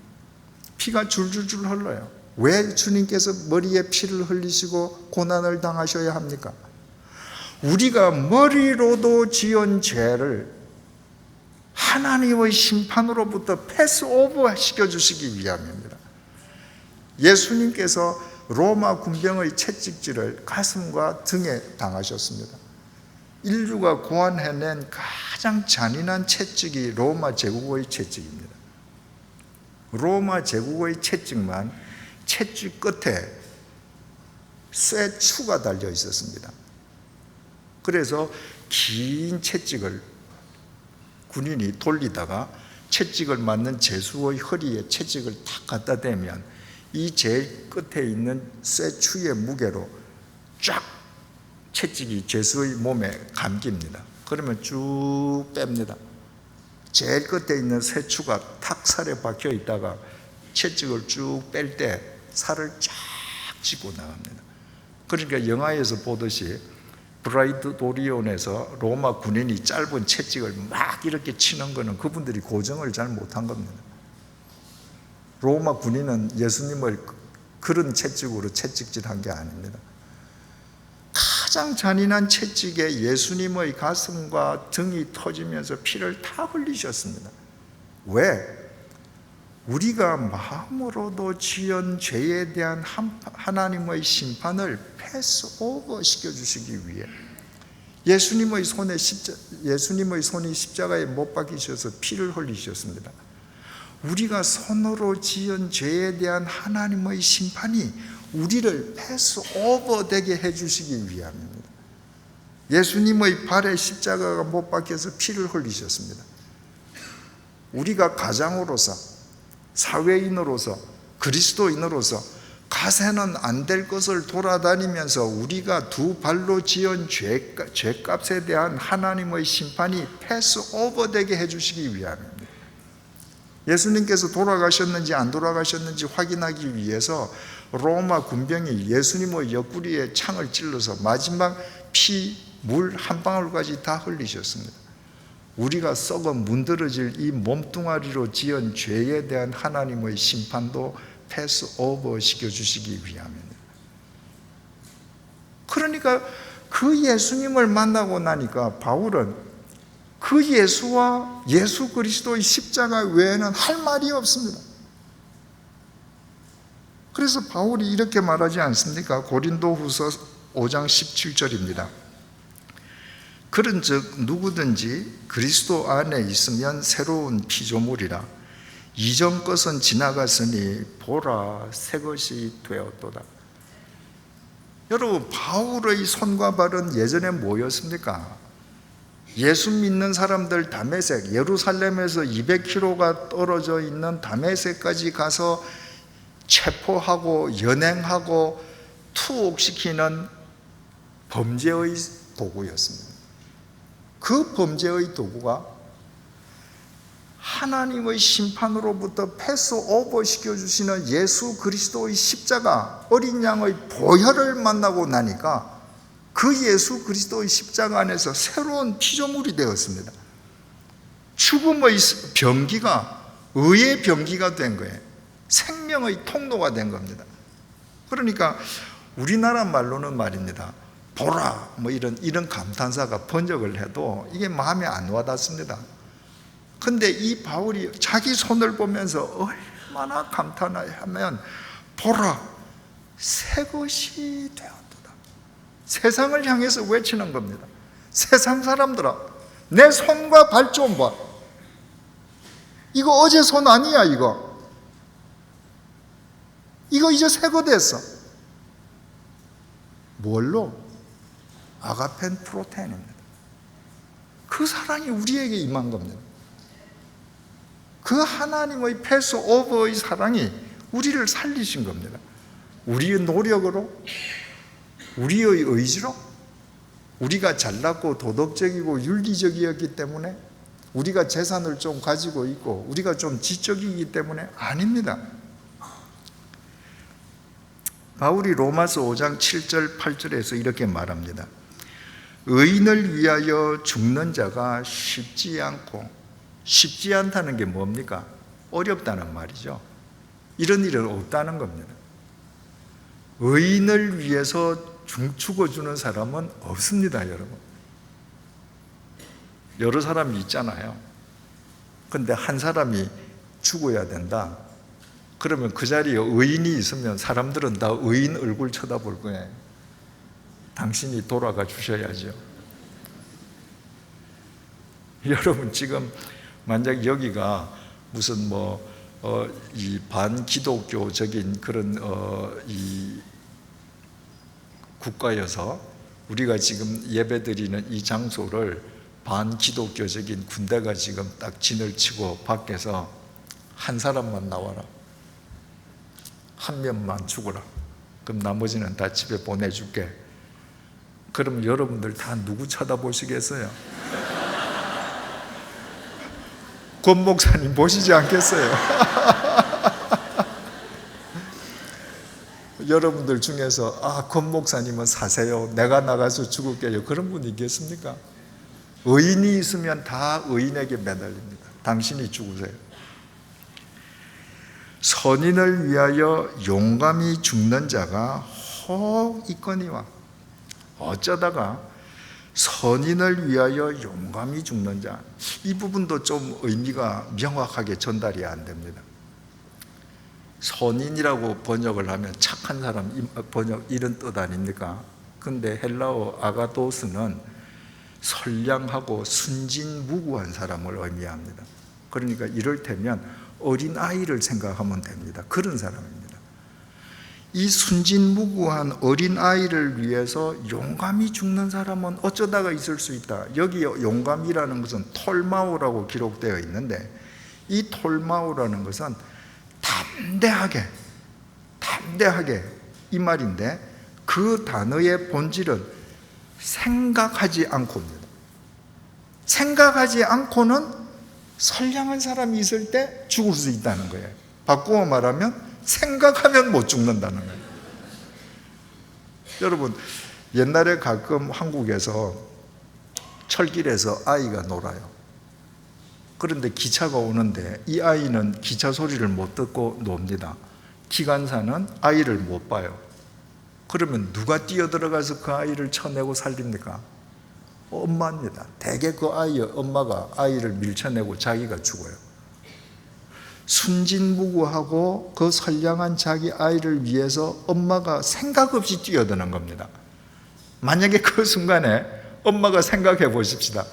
피가 줄줄줄 흘러요. 왜 주님께서 머리에 피를 흘리시고 고난을 당하셔야 합니까? 우리가 머리로도 지은 죄를 하나님의 심판으로부터 패스오버 시켜주시기 위함입니다. 예수님께서 로마 군병의 채찍질을 가슴과 등에 당하셨습니다. 인류가 고안해낸 가장 잔인한 채찍이 로마 제국의 채찍입니다. 로마 제국의 채찍만 채찍 끝에 쇠추가 달려 있었습니다. 그래서 긴 채찍을 군인이 돌리다가 채찍을 맞는 제수의 허리에 채찍을 탁 갖다 대면 이 제일 끝에 있는 쇠추의 무게로 쫙 채찍이 제수의 몸에 감깁니다. 그러면 쭉 뺍니다. 제일 끝에 있는 쇠추가 탁 살에 박혀 있다가 채찍을 쭉 뺄 때 살을 쫙 찢고 나갑니다. 그러니까 영화에서 보듯이 브라이드 도리온에서 로마 군인이 짧은 채찍을 막 이렇게 치는 것은 그분들이 고정을 잘 못한 겁니다. 로마 군인은 예수님을 그런 채찍으로 채찍질한 게 아닙니다. 가장 잔인한 채찍에 예수님의 가슴과 등이 터지면서 피를 다 흘리셨습니다. 왜? 우리가 마음으로도 지은 죄에 대한 하나님의 심판을 패스오버 시켜주시기 위해 예수님의 손이 십자가에 못 박히셔서 피를 흘리셨습니다. 우리가 손으로 지은 죄에 대한 하나님의 심판이 우리를 패스오버 되게 해주시기 위함입니다. 예수님의 발에 십자가가 못 박혀서 피를 흘리셨습니다. 우리가 가장으로서, 사회인으로서, 그리스도인으로서 가세는 안 될 것을 돌아다니면서 우리가 두 발로 지은 죄값에 대한 하나님의 심판이 패스오버 되게 해주시기 위함입니다. 예수님께서 돌아가셨는지 안 돌아가셨는지 확인하기 위해서 로마 군병이 예수님의 옆구리에 창을 찔러서 마지막 피, 물 한 방울까지 다 흘리셨습니다. 우리가 썩어 문드러질 이 몸뚱아리로 지은 죄에 대한 하나님의 심판도 패스오버 시켜주시기 위함입니다. 그러니까 그 예수님을 만나고 나니까 바울은 그 예수와 예수 그리스도의 십자가 외에는 할 말이 없습니다. 그래서 바울이 이렇게 말하지 않습니까? 고린도후서 5장 17절입니다. 그런즉 누구든지 그리스도 안에 있으면 새로운 피조물이라 이전 것은 지나갔으니 보라 새 것이 되었도다. 여러분, 바울의 손과 발은 예전에 뭐였습니까? 예수 믿는 사람들 다메섹, 예루살렘에서 200km가 떨어져 있는 다메섹까지 가서 체포하고 연행하고 투옥시키는 범죄의 도구였습니다. 그 범죄의 도구가 하나님의 심판으로부터 패스오버 시켜주시는 예수 그리스도의 십자가, 어린 양의 보혈을 만나고 나니까 그 예수 그리스도의 십자가 안에서 새로운 피조물이 되었습니다. 죽음의 병기가 의의 병기가 된 거예요. 생명의 통로가 된 겁니다. 그러니까 우리나라 말로는 말입니다, 보라 뭐 이런 감탄사가 번역을 해도 이게 마음에 안 와닿습니다. 근데 이 바울이 자기 손을 보면서 얼마나 감탄하면 보라 새 것이 되었도다. 세상을 향해서 외치는 겁니다. 세상 사람들아, 내 손과 발 좀 봐. 이거 어제 손 아니야. 이거 이제 새 거 됐어. 뭘로? 아가펜 프로테인입니다. 그 사랑이 우리에게 임한 겁니다. 그 하나님의 패스오버의 사랑이 우리를 살리신 겁니다. 우리의 노력으로, 우리의 의지로, 우리가 잘났고 도덕적이고 윤리적이었기 때문에, 우리가 재산을 좀 가지고 있고 우리가 좀 지적이기 때문에 아닙니다. 바울이 로마서 5장 7절 8절에서 이렇게 말합니다. 의인을 위하여 죽는 자가 쉽지 않고, 쉽지 않다는 게 뭡니까? 어렵다는 말이죠. 이런 일은 없다는 겁니다. 의인을 위해서 죽어주는 사람은 없습니다, 여러분. 여러 사람이 있잖아요. 근데 한 사람이 죽어야 된다. 그러면 그 자리에 의인이 있으면 사람들은 다 의인 얼굴 쳐다볼 거예요. 당신이 돌아가 주셔야죠. 여러분, 지금 만약 여기가 무슨 이 반기독교적인 그런 이 국가여서 우리가 지금 예배드리는 이 장소를 반기독교적인 군대가 지금 딱 진을 치고 밖에서 한 사람만 나와라, 한 명만 죽어라, 그럼 나머지는 다 집에 보내줄게. 그럼 여러분들 다 누구 쳐다보시겠어요? 권 목사님 보시지 않겠어요? 여러분들 중에서 권 목사님은 사세요, 내가 나가서 죽을게요, 그런 분이 있겠습니까? 의인이 있으면 다 의인에게 매달립니다. 당신이 죽으세요. 선인을 위하여 용감히 죽는 자가 혹 있거니와. 어쩌다가 선인을 위하여 용감히 죽는 자, 이 부분도 좀 의미가 명확하게 전달이 안 됩니다. 선인이라고 번역을 하면 착한 사람, 번역 이런 뜻 아닙니까? 근데 헬라어 아가도스는 선량하고 순진무구한 사람을 의미합니다. 그러니까 이를테면 어린아이를 생각하면 됩니다. 그런 사람입니다. 이 순진무구한 어린아이를 위해서 용감히 죽는 사람은 어쩌다가 있을 수 있다. 여기 용감이라는 것은 톨마오라고 기록되어 있는데, 이 톨마오라는 것은 담대하게 이 말인데, 그 단어의 본질은 생각하지 않고입니다. 생각하지 않고는 선량한 사람이 있을 때 죽을 수 있다는 거예요. 바꾸어 말하면 생각하면 못 죽는다는 거예요. 여러분, 옛날에 가끔 한국에서 철길에서 아이가 놀아요. 그런데 기차가 오는데 이 아이는 기차 소리를 못 듣고 놉니다. 기관사는 아이를 못 봐요. 그러면 누가 뛰어들어가서 그 아이를 쳐내고 살립니까? 엄마입니다. 대개 그 아이의 엄마가 아이를 밀쳐내고 자기가 죽어요. 순진무구하고 그 선량한 자기 아이를 위해서 엄마가 생각 없이 뛰어드는 겁니다. 만약에 그 순간에 엄마가 생각해 보십시다.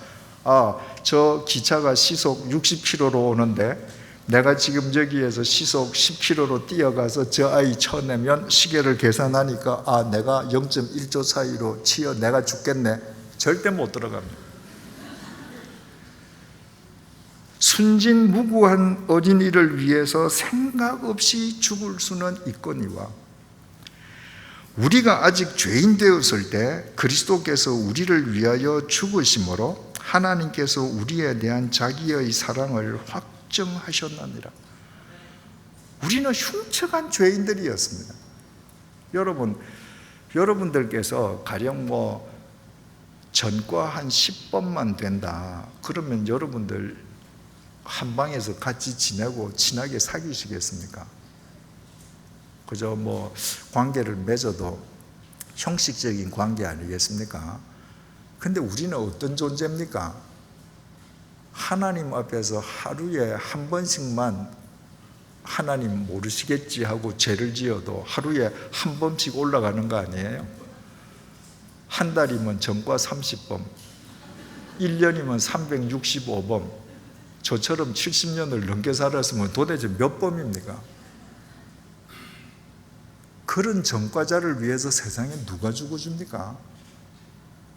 저 기차가 시속 60km로 오는데 내가 지금 여기에서 시속 10km로 뛰어가서 저 아이 쳐내면 시계를 계산하니까 내가 0.1초 사이로 치여 내가 죽겠네. 절대 못 들어갑니다. 순진무구한 어린이를 위해서 생각 없이 죽을 수는 있거니와, 우리가 아직 죄인 되었을 때 그리스도께서 우리를 위하여 죽으심으로 하나님께서 우리에 대한 자기의 사랑을 확증하셨느니라. 우리는 흉측한 죄인들이었습니다. 여러분들께서 가령 전과 한 10번만 된다 그러면 여러분들 한 방에서 같이 지내고 친하게 사귀시겠습니까? 그저 관계를 맺어도 형식적인 관계 아니겠습니까? 근데 우리는 어떤 존재입니까? 하나님 앞에서 하루에 한 번씩만 하나님 모르시겠지 하고 죄를 지어도 하루에 한 번씩 올라가는 거 아니에요? 한 달이면 전과 30번, 1년이면 365번, 저처럼 70년을 넘게 살았으면 도대체 몇 범입니까? 그런 전과자를 위해서 세상에 누가 죽어줍니까?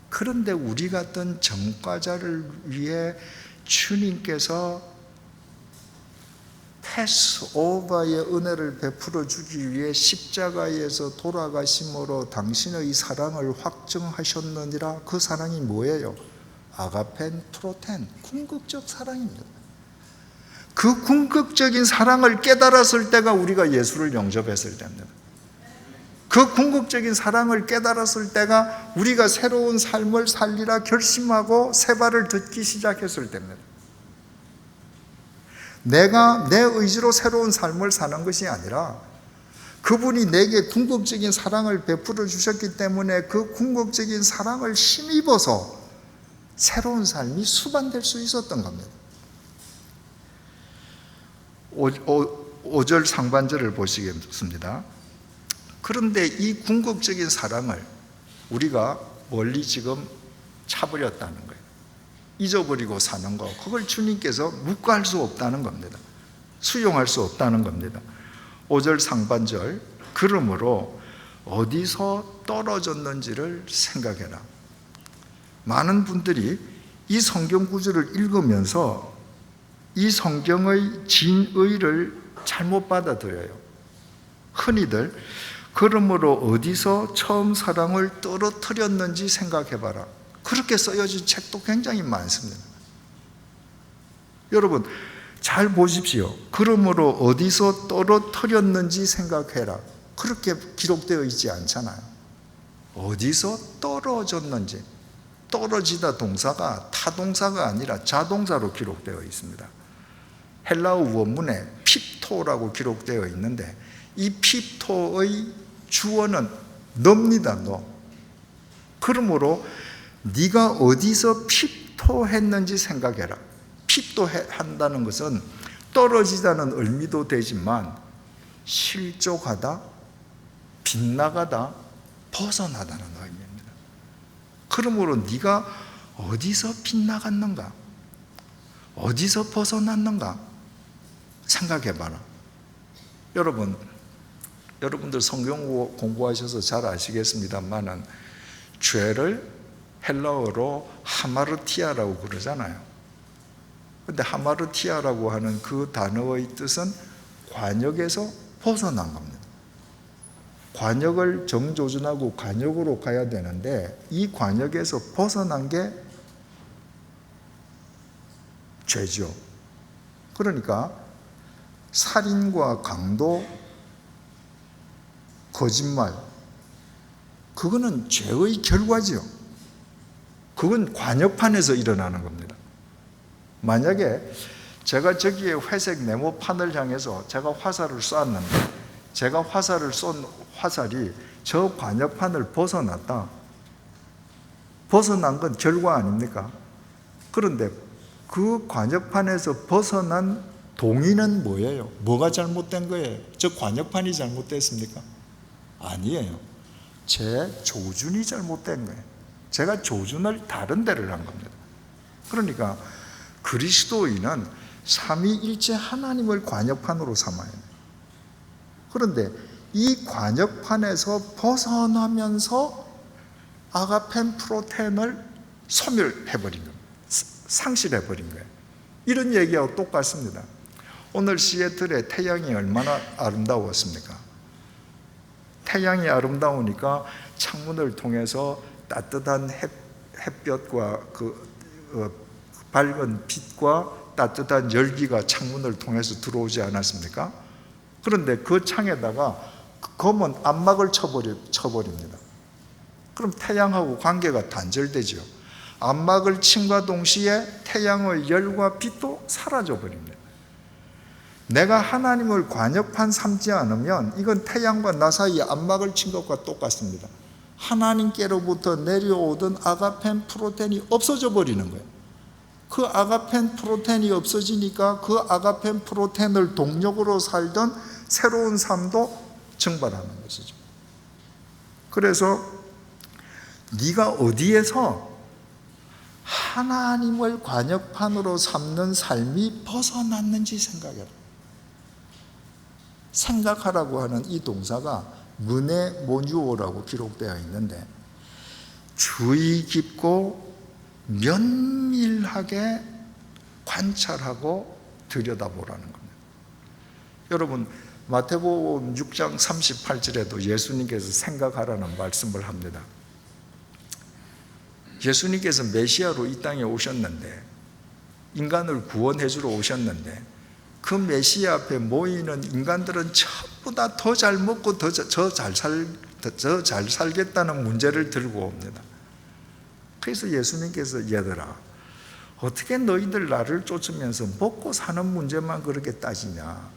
그런데 우리 같은 전과자를 위해 주님께서 패스오버의 은혜를 베풀어 주기 위해 십자가에서 돌아가심으로 당신의 사랑을 확증하셨느니라. 그 사랑이 뭐예요? 아가펜 프로텐, 궁극적 사랑입니다. 그 궁극적인 사랑을 깨달았을 때가 우리가 예수를 영접했을 때입니다. 그 궁극적인 사랑을 깨달았을 때가 우리가 새로운 삶을 살리라 결심하고 새 발을 듣기 시작했을 때입니다. 내가 내 의지로 새로운 삶을 사는 것이 아니라 그분이 내게 궁극적인 사랑을 베풀어 주셨기 때문에 그 궁극적인 사랑을 힘입어서 새로운 삶이 수반될 수 있었던 겁니다. 5절 상반절을 보시겠습니다. 그런데 이 궁극적인 사랑을 우리가 멀리 지금 차버렸다는 거예요. 잊어버리고 사는 거, 그걸 주님께서 묵과할 수 없다는 겁니다. 수용할 수 없다는 겁니다. 5절 상반절, 그러므로 어디서 떨어졌는지를 생각해라. 많은 분들이 이 성경 구절을 읽으면서 이 성경의 진의를 잘못 받아들여요. 흔히들 그러므로 어디서 처음 사랑을 떨어뜨렸는지 생각해봐라. 그렇게 쓰여진 책도 굉장히 많습니다. 여러분 잘 보십시오. 그러므로 어디서 떨어뜨렸는지 생각해라. 그렇게 기록되어 있지 않잖아요. 어디서 떨어졌는지. 떨어지다 동사가 타동사가 아니라 자동사로 기록되어 있습니다. 헬라어 원문에 핍토라고 기록되어 있는데 이 핍토의 주어는 너입니다. 너. 그러므로 네가 어디서 핍토했는지 생각해라. 핍토한다는 것은 떨어지다는 의미도 되지만 실족하다, 빗나가다, 벗어나다는 의미입니다. 그러므로 네가 어디서 빗나갔는가? 어디서 벗어났는가? 생각해봐라. 여러분들 성경 공부하셔서 잘 아시겠습니다만은 죄를 헬라어로 하마르티아라고 그러잖아요. 근데 하마르티아라고 하는 그 단어의 뜻은 관역에서 벗어난 겁니다. 관역을 정조준하고 관역으로 가야 되는데 이 관역에서 벗어난 게 죄죠. 그러니까 살인과 강도, 거짓말, 그거는 죄의 결과지요. 그건 관역판에서 일어나는 겁니다. 만약에 제가 저기에 회색 네모판을 향해서 제가 화살을 쐈는데 제가 화살을 쏜 화살이 저 관역판을 벗어났다. 벗어난 건 결과 아닙니까? 그런데 그 관역판에서 벗어난 동의는 뭐예요? 뭐가 잘못된 거예요? 저 관역판이 잘못됐습니까? 아니에요. 제 조준이 잘못된 거예요. 제가 조준을 다른 데를 한 겁니다. 그러니까 그리스도인은 삼위일체 하나님을 관역판으로 삼아야 돼요. 그런데 이 관역판에서 벗어나면서 아가펜 프로텐을 소멸해버린 겁니다. 상실해버린 거예요. 이런 얘기하고 똑같습니다. 오늘 시애틀의 태양이 얼마나 아름다웠습니까? 태양이 아름다우니까 창문을 통해서 따뜻한 햇볕과 밝은 빛과 따뜻한 열기가 창문을 통해서 들어오지 않았습니까? 그런데 그 창에다가 검은 암막을 쳐버립니다. 그럼 태양하고 관계가 단절되죠. 암막을 침과 동시에 태양의 열과 빛도 사라져버립니다. 내가 하나님을 관역판 삼지 않으면 이건 태양과 나 사이에 암막을 친 것과 똑같습니다. 하나님께로부터 내려오던 아가펜 프로텐이 없어져 버리는 거예요. 그 아가펜 프로텐이 없어지니까 그 아가펜 프로텐을 동력으로 살던 새로운 삶도 증발하는 것이죠. 그래서 네가 어디에서 하나님을 관역판으로 삼는 삶이 벗어났는지 생각해라. 생각하라고 하는 이 동사가 문에 모뉴오라고 기록되어 있는데 주의 깊고 면밀하게 관찰하고 들여다보라는 겁니다. 여러분 마태복음 6장 38절에도 예수님께서 생각하라는 말씀을 합니다. 예수님께서 메시아로 이 땅에 오셨는데 인간을 구원해 주러 오셨는데 그 메시아 앞에 모이는 인간들은 전부 다 더 잘 먹고 더 잘 더 잘 살겠다는 문제를 들고 옵니다. 그래서 예수님께서 얘들아, 어떻게 너희들 나를 쫓으면서 먹고 사는 문제만 그렇게 따지냐?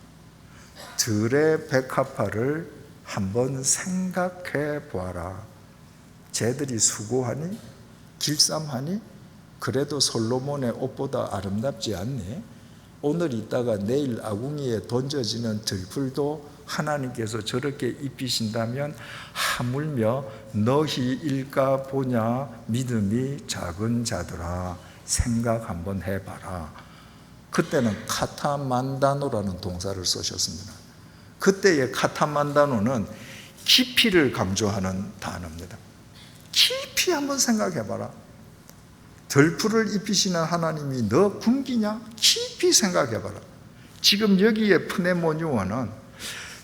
들의 백합화를 한번 생각해 보아라. 쟤들이 수고하니? 길쌈하니? 그래도 솔로몬의 옷보다 아름답지 않니? 오늘 있다가 내일 아궁이에 던져지는 들풀도 하나님께서 저렇게 입히신다면 하물며 너희일까 보냐? 믿음이 작은 자들아, 생각 한번 해봐라. 그때는 카타만다노라는 동사를 쓰셨습니다. 그때의 카타만다노는 깊이를 강조하는 단어입니다. 깊이 한번 생각해봐라. 들풀을 입히시는 하나님이 너 굶기냐? 깊이 생각해봐라. 지금 여기에 프네모니오는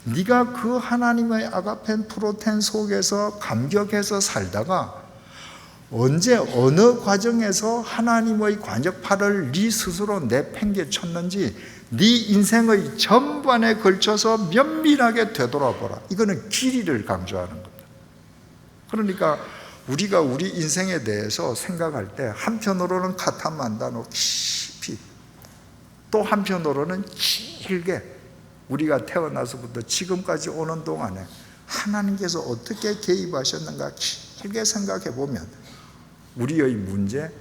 네가 그 하나님의 아가펜 프로텐 속에서 감격해서 살다가 언제 어느 과정에서 하나님의 관역파를 네 스스로 내팽개쳤는지 네 인생의 전반에 걸쳐서 면밀하게 되돌아보라. 이거는 길이를 강조하는 겁니다. 그러니까 우리가 우리 인생에 대해서 생각할 때 한편으로는 카타만다노 깊이, 또 한편으로는 길게 우리가 태어나서부터 지금까지 오는 동안에 하나님께서 어떻게 개입하셨는가 길게 생각해 보면 우리의 문제,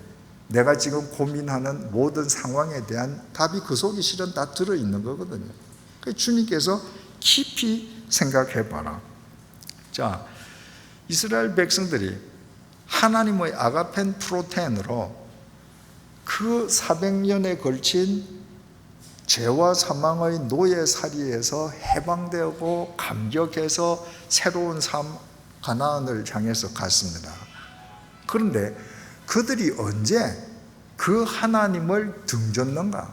내가 지금 고민하는 모든 상황에 대한 답이 그 속에 실은 다 들어있는 거거든요. 그래서 주님께서 깊이 생각해 봐라. 자, 이스라엘 백성들이 하나님의 아가펜 프로텐으로 그 400년에 걸친 죄와 사망의 노예살이에서 해방되고 감격해서 새로운 삶 가나안을 향해서 갔습니다. 그런데 그들이 언제 그 하나님을 등졌는가?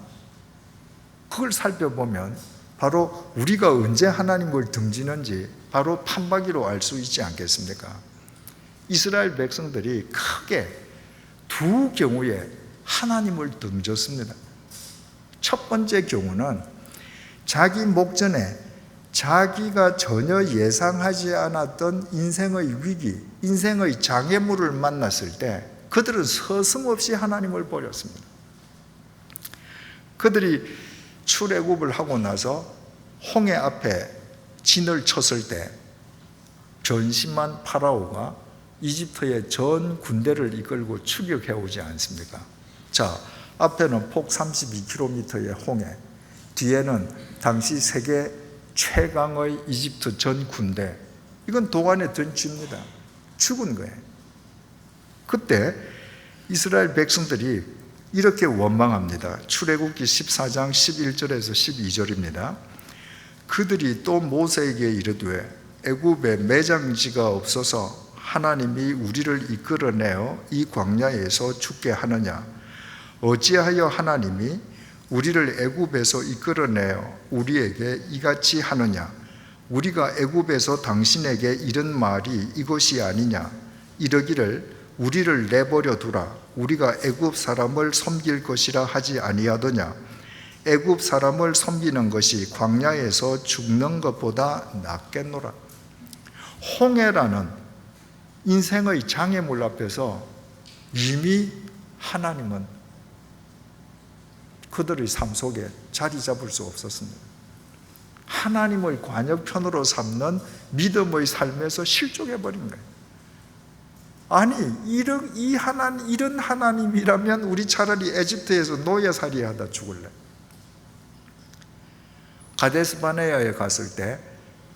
그걸 살펴보면 바로 우리가 언제 하나님을 등지는지 바로 판박이로 알 수 있지 않겠습니까? 이스라엘 백성들이 크게 두 경우에 하나님을 등졌습니다. 첫 번째 경우는 자기 목전에 자기가 전혀 예상하지 않았던 인생의 위기, 인생의 장애물을 만났을 때 그들은 서슴없이 하나님을 버렸습니다. 그들이 출애굽을 하고 나서 홍해 앞에 진을 쳤을 때 변심한 파라오가 이집트의 전 군대를 이끌고 추격해 오지 않습니까? 자, 앞에는 폭 32km의 홍해, 뒤에는 당시 세계 최강의 이집트 전 군대. 이건 도안에 든 쥐입니다. 죽은 거예요. 그때 이스라엘 백성들이 이렇게 원망합니다. 출애굽기 14장 11절에서 12절입니다. 그들이 또 모세에게 이르되 애굽에 매장지가 없어서 하나님이 우리를 이끌어내어 이 광야에서 죽게 하느냐? 어찌하여 하나님이 우리를 애굽에서 이끌어내어 우리에게 이같이 하느냐? 우리가 애굽에서 당신에게 이른 말이 이것이 아니냐? 이르기를 우리를 내버려 두라. 우리가 애굽 사람을 섬길 것이라 하지 아니하더냐? 애굽 사람을 섬기는 것이 광야에서 죽는 것보다 낫겠노라. 홍해라는 인생의 장애물 앞에서 이미 하나님은 그들의 삶 속에 자리 잡을 수 없었습니다. 하나님의 관역편으로 삼는 믿음의 삶에서 실족해버린 거예요. 아니, 이런 하나님이라면 우리 차라리 에집트에서 노예살이 하다 죽을래. 가데스바네아에 갔을 때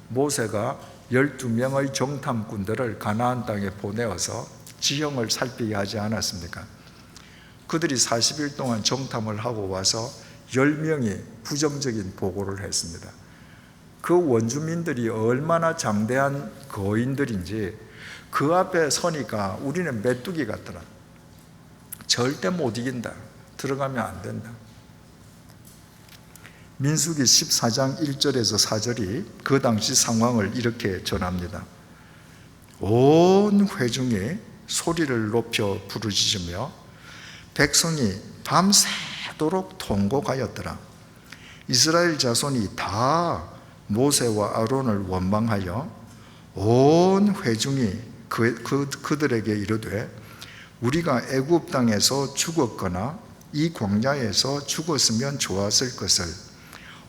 모세가 12명의 정탐꾼들을 가나안 땅에 보내어서 지형을 살피게 하지 않았습니까? 그들이 40일 동안 정탐을 하고 와서 10명이 부정적인 보고를 했습니다. 그 원주민들이 얼마나 장대한 거인들인지 그 앞에 서니까 우리는 메뚜기 같더라. 절대 못 이긴다. 들어가면 안 된다. 민수기 14장 1절에서 4절이 그 당시 상황을 이렇게 전합니다. 온 회중이 소리를 높여 부르짖으며 백성이 밤새도록 통곡하였더라. 이스라엘 자손이 다 모세와 아론을 원망하여 온 회중이 그들에게 이르되 우리가 애굽 땅에서 죽었거나 이 광야에서 죽었으면 좋았을 것을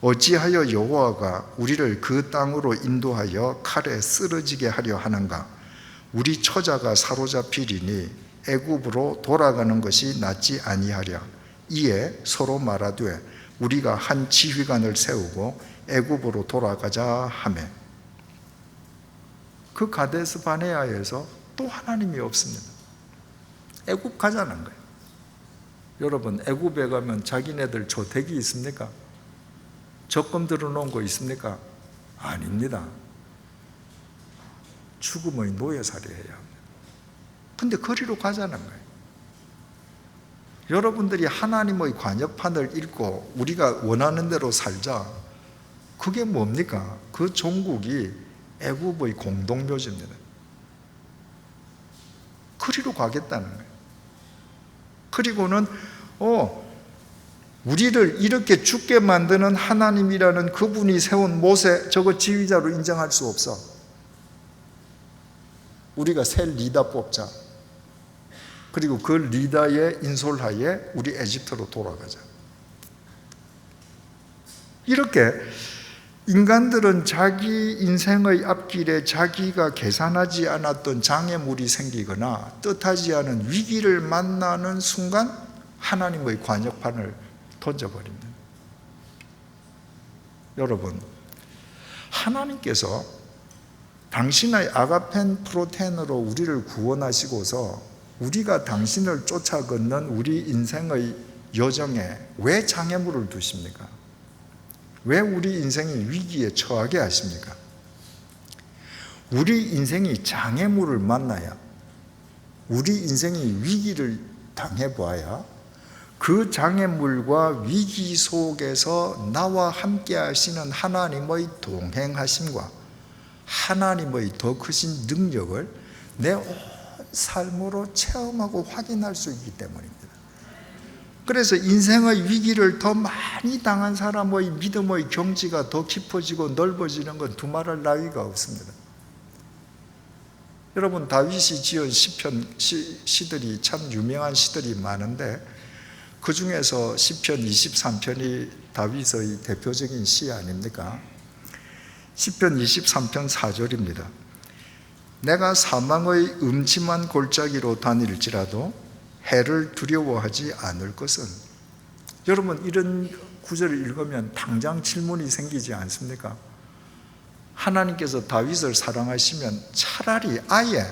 어찌하여 여호와가 우리를 그 땅으로 인도하여 칼에 쓰러지게 하려 하는가? 우리 처자가 사로잡히리니 애굽으로 돌아가는 것이 낫지 아니하랴. 이에 서로 말하되 우리가 한 지휘관을 세우고 애굽으로 돌아가자 하매. 그 가데스 바네아에서 또 하나님이 없습니다. 애굽 가자는 거예요. 여러분, 애굽에 가면 자기네들 저택이 있습니까? 적금 들어놓은 거 있습니까? 아닙니다. 죽음의 노예살이 해야 합니다. 근데 거리로 가자는 거예요. 여러분들이 하나님의 관역판을 읽고 우리가 원하는 대로 살자. 그게 뭡니까? 그 종국이 애굽의 공동묘지입니다. 거리로 가겠다는 거예요. 그리고는 우리를 이렇게 죽게 만드는 하나님이라는 그분이 세운 모세, 저거 지휘자로 인정할 수 없어. 우리가 새 리더 뽑자. 그리고 그 리더의 인솔하에 우리 에집트로 돌아가자. 이렇게 인간들은 자기 인생의 앞길에 자기가 계산하지 않았던 장애물이 생기거나 뜻하지 않은 위기를 만나는 순간 하나님의 관역판을 던져버립니다. 여러분, 하나님께서 당신의 아가펜 프로텐으로 우리를 구원하시고서 우리가 당신을 쫓아 걷는 우리 인생의 여정에 왜 장애물을 두십니까? 왜 우리 인생이 위기에 처하게 하십니까? 우리 인생이 장애물을 만나야, 우리 인생이 위기를 당해봐야 그 장애물과 위기 속에서 나와 함께 하시는 하나님의 동행하심과 하나님의 더 크신 능력을 내 온 삶으로 체험하고 확인할 수 있기 때문입니다. 그래서 인생의 위기를 더 많이 당한 사람의 믿음의 경지가 더 깊어지고 넓어지는 건 두말할 나위가 없습니다. 여러분, 다윗이 지은 시편 시들이 참 유명한 시들이 많은데 그 중에서 시편 23편이 다윗의 대표적인 시 아닙니까? 시편 23편 4절입니다. 내가 사망의 음침한 골짜기로 다닐지라도 해를 두려워하지 않을 것은. 여러분, 이런 구절을 읽으면 당장 질문이 생기지 않습니까? 하나님께서 다윗을 사랑하시면 차라리 아예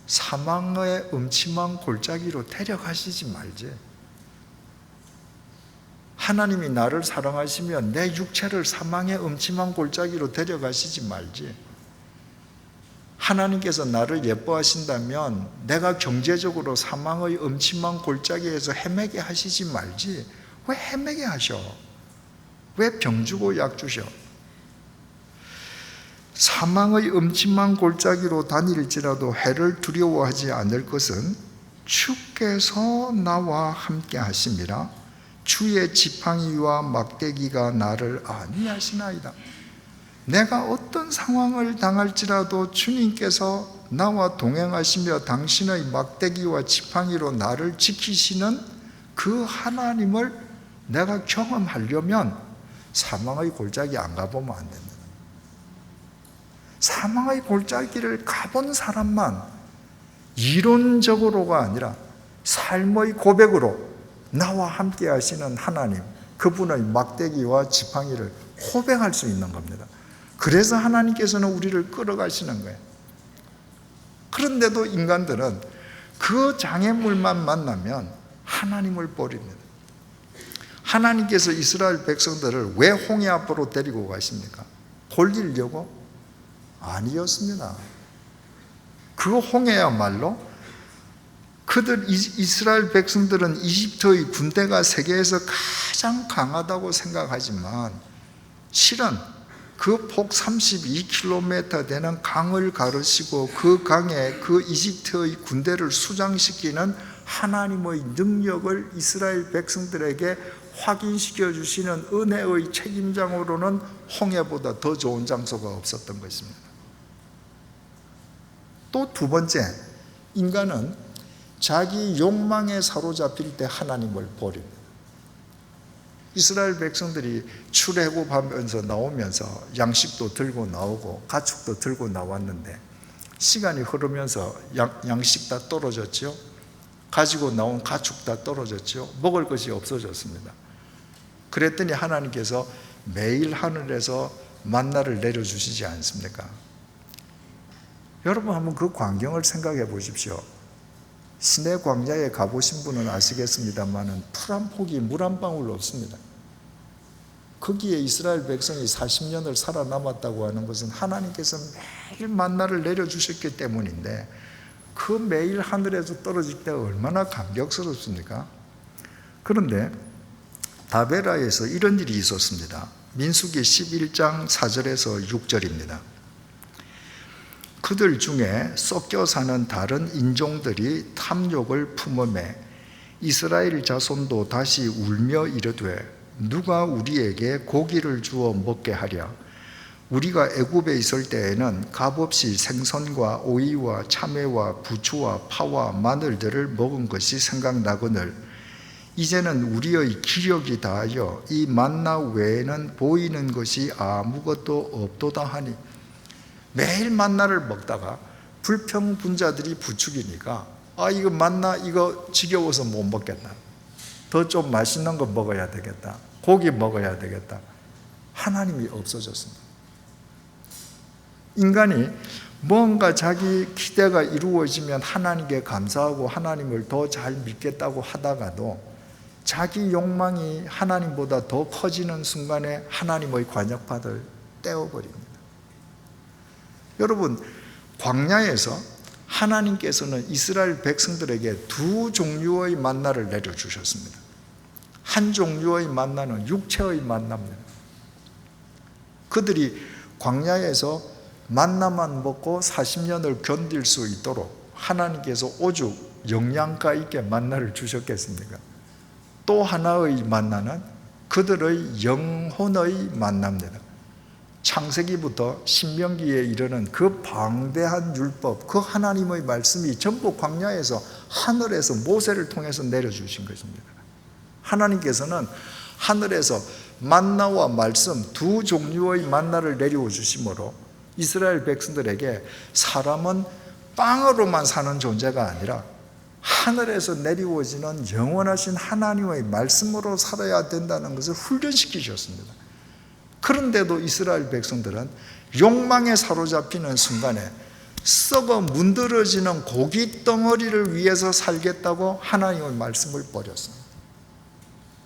사망의 음침한 골짜기로 데려가시지 말지. 하나님이 나를 사랑하시면 내 육체를 사망의 음침한 골짜기로 데려가시지 말지. 하나님께서 나를 예뻐하신다면 내가 경제적으로 사망의 음침한 골짜기에서 헤매게 하시지 말지. 왜 헤매게 하셔? 왜 병 주고 약 주셔? 사망의 음침한 골짜기로 다닐지라도 해를 두려워하지 않을 것은 주께서 나와 함께 하심이라. 주의 지팡이와 막대기가 나를 안위하시나이다. 내가 어떤 상황을 당할지라도 주님께서 나와 동행하시며 당신의 막대기와 지팡이로 나를 지키시는 그 하나님을 내가 경험하려면 사망의 골짜기 안 가보면 안 됩니다. 사망의 골짜기를 가본 사람만 이론적으로가 아니라 삶의 고백으로 나와 함께 하시는 하나님, 그분의 막대기와 지팡이를 고백할 수 있는 겁니다. 그래서 하나님께서는 우리를 끌어가시는 거예요. 그런데도 인간들은 그 장애물만 만나면 하나님을 버립니다. 하나님께서 이스라엘 백성들을 왜 홍해 앞으로 데리고 가십니까? 돌리려고? 아니었습니다. 그 홍해야말로 이스라엘 백성들은 이집트의 군대가 세계에서 가장 강하다고 생각하지만 실은 그 폭 32km 되는 강을 가르시고 그 강에 그 이집트의 군대를 수장시키는 하나님의 능력을 이스라엘 백성들에게 확인시켜 주시는 은혜의 책임장으로는 홍해보다 더 좋은 장소가 없었던 것입니다. 또 두 번째, 인간은 자기 욕망에 사로잡힐 때 하나님을 버립니다. 이스라엘 백성들이 출애굽하면서 나오면서 양식도 들고 나오고 가축도 들고 나왔는데 시간이 흐르면서 양식 다 떨어졌죠. 가지고 나온 가축 다 떨어졌죠. 먹을 것이 없어졌습니다. 그랬더니 하나님께서 매일 하늘에서 만나를 내려주시지 않습니까? 여러분 한번 그 광경을 생각해 보십시오. 시내 광야에 가보신 분은 아시겠습니다만 풀 한 폭이 물 한 방울 없습니다. 거기에 이스라엘 백성이 40년을 살아남았다고 하는 것은 하나님께서 매일 만나를 내려주셨기 때문인데 그 매일 하늘에서 떨어질 때 얼마나 감격스럽습니까? 그런데 다베라에서 이런 일이 있었습니다. 민수기 11장 4절에서 6절입니다. 그들 중에 섞여 사는 다른 인종들이 탐욕을 품음에 이스라엘 자손도 다시 울며 이르되 누가 우리에게 고기를 주어 먹게 하랴. 우리가 애굽에 있을 때에는 값없이 생선과 오이와 참외와 부추와 파와 마늘들을 먹은 것이 생각나거늘 이제는 우리의 기력이 다하여 이 만나 외에는 보이는 것이 아무것도 없도다 하니. 매일 만나를 먹다가 불평분자들이 부추기니까 이거 만나 이거 지겨워서 못 먹겠다. 더 좀 맛있는 거 먹어야 되겠다. 고기 먹어야 되겠다. 하나님이 없어졌습니다. 인간이 뭔가 자기 기대가 이루어지면 하나님께 감사하고 하나님을 더 잘 믿겠다고 하다가도 자기 욕망이 하나님보다 더 커지는 순간에 하나님의 관역파를 떼어버립니다. 여러분, 광야에서 하나님께서는 이스라엘 백성들에게 두 종류의 만나를 내려주셨습니다. 한 종류의 만나는 육체의 만나입니다. 그들이 광야에서 만나만 먹고 40년을 견딜 수 있도록 하나님께서 오죽 영양가 있게 만나를 주셨겠습니까? 또 하나의 만나는 그들의 영혼의 만나입니다. 창세기부터 신명기에 이르는 그 방대한 율법, 그 하나님의 말씀이 전부 광야에서 하늘에서 모세를 통해서 내려주신 것입니다. 하나님께서는 하늘에서 만나와 말씀 두 종류의 만나를 내려 주심으로 이스라엘 백성들에게 사람은 빵으로만 사는 존재가 아니라 하늘에서 내려오지는 영원하신 하나님의 말씀으로 살아야 된다는 것을 훈련시키셨습니다. 그런데도 이스라엘 백성들은 욕망에 사로잡히는 순간에 썩어 문드러지는 고기 덩어리를 위해서 살겠다고 하나님의 말씀을 버렸습니다.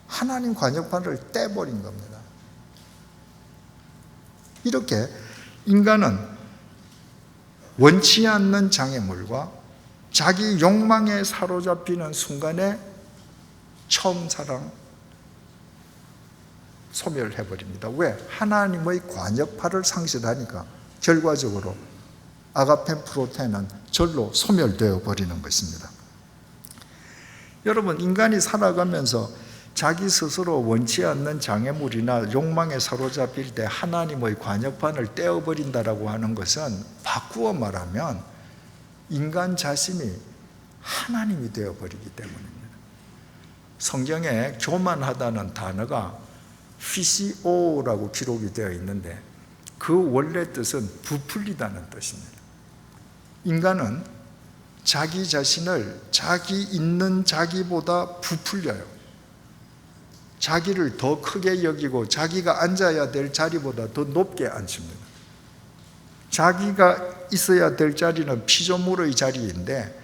하나님 관역판을 떼버린 겁니다. 이렇게 인간은 원치 않는 장애물과 자기 욕망에 사로잡히는 순간에 처음 사랑 소멸해버립니다. 왜? 하나님의 관역파를 상실하니까 결과적으로 아가펜 프로테는 절로 소멸되어 버리는 것입니다. 여러분, 인간이 살아가면서 자기 스스로 원치 않는 장애물이나 욕망에 사로잡힐 때 하나님의 관역판을 떼어버린다라고 하는 것은 바꾸어 말하면 인간 자신이 하나님이 되어버리기 때문입니다. 성경에 교만하다는 단어가 PCO라고 기록이 되어 있는데 그 원래 뜻은 부풀리다는 뜻입니다. 인간은 자기 자신을 자기 있는 자기보다 부풀려요. 자기를 더 크게 여기고 자기가 앉아야 될 자리보다 더 높게 앉습니다. 자기가 있어야 될 자리는 피조물의 자리인데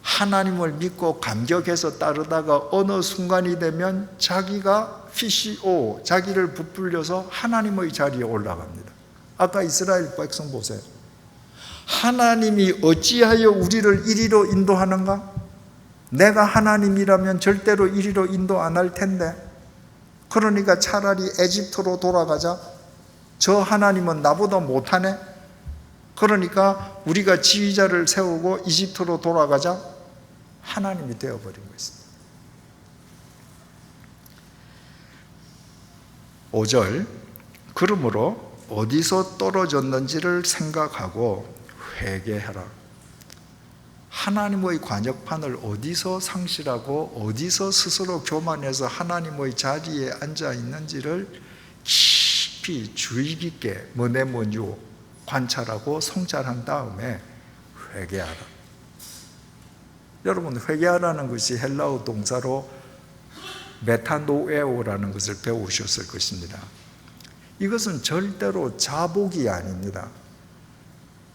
하나님을 믿고 감격해서 따르다가 어느 순간이 되면 자기가 PCO, 자기를 부풀려서 하나님의 자리에 올라갑니다. 아까 이스라엘 백성 보세요. 하나님이 어찌하여 우리를 이리로 인도하는가? 내가 하나님이라면 절대로 이리로 인도 안 할 텐데, 그러니까 차라리 에집트로 돌아가자. 저 하나님은 나보다 못하네. 그러니까 우리가 지휘자를 세우고 이집트로 돌아가자. 하나님이 되어버린 것입니다. 5절, 그러므로 어디서 떨어졌는지를 생각하고 회개하라. 하나님의 관역판을 어디서 상실하고 어디서 스스로 교만해서 하나님의 자리에 앉아 있는지를 깊이 주의 깊게 뭐네뭐뉴 관찰하고 성찰한 다음에 회개하라. 여러분, 회개하라는 것이 헬라어 동사로 메타노에오라는 것을 배우셨을 것입니다. 이것은 절대로 자복이 아닙니다.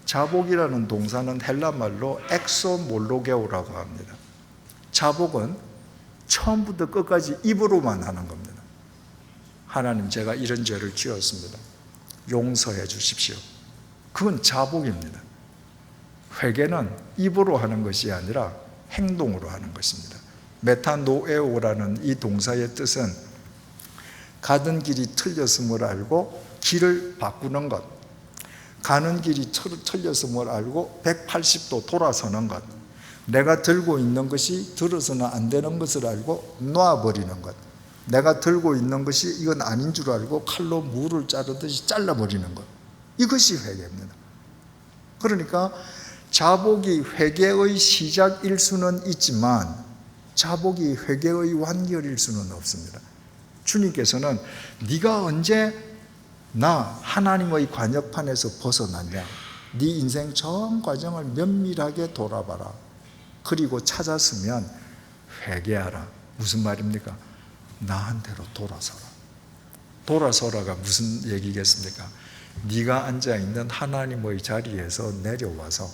자복이라는 동사는 헬라말로 엑소몰로게오라고 합니다. 자복은 처음부터 끝까지 입으로만 하는 겁니다. 하나님, 제가 이런 죄를 지었습니다. 용서해 주십시오. 그건 자복입니다. 회개는 입으로 하는 것이 아니라 행동으로 하는 것입니다. 메타노에오라는 이 동사의 뜻은 가던 길이 틀렸음을 알고 길을 바꾸는 것, 가는 길이 틀렸음을 알고 180도 돌아서는 것, 내가 들고 있는 것이 들어서는 안 되는 것을 알고 놔버리는 것, 내가 들고 있는 것이 이건 아닌 줄 알고 칼로 무를 자르듯이 잘라버리는 것, 이것이 회개입니다. 그러니까 자복이 회개의 시작일 수는 있지만 자복이 회개의 완결일 수는 없습니다. 주님께서는 네가 언제 나 하나님의 관역판에서 벗어났냐, 네 인생 전 과정을 면밀하게 돌아봐라. 그리고 찾았으면 회개하라. 무슨 말입니까? 나한테로 돌아서라. 돌아서라가 무슨 얘기겠습니까? 네가 앉아있는 하나님의 자리에서 내려와서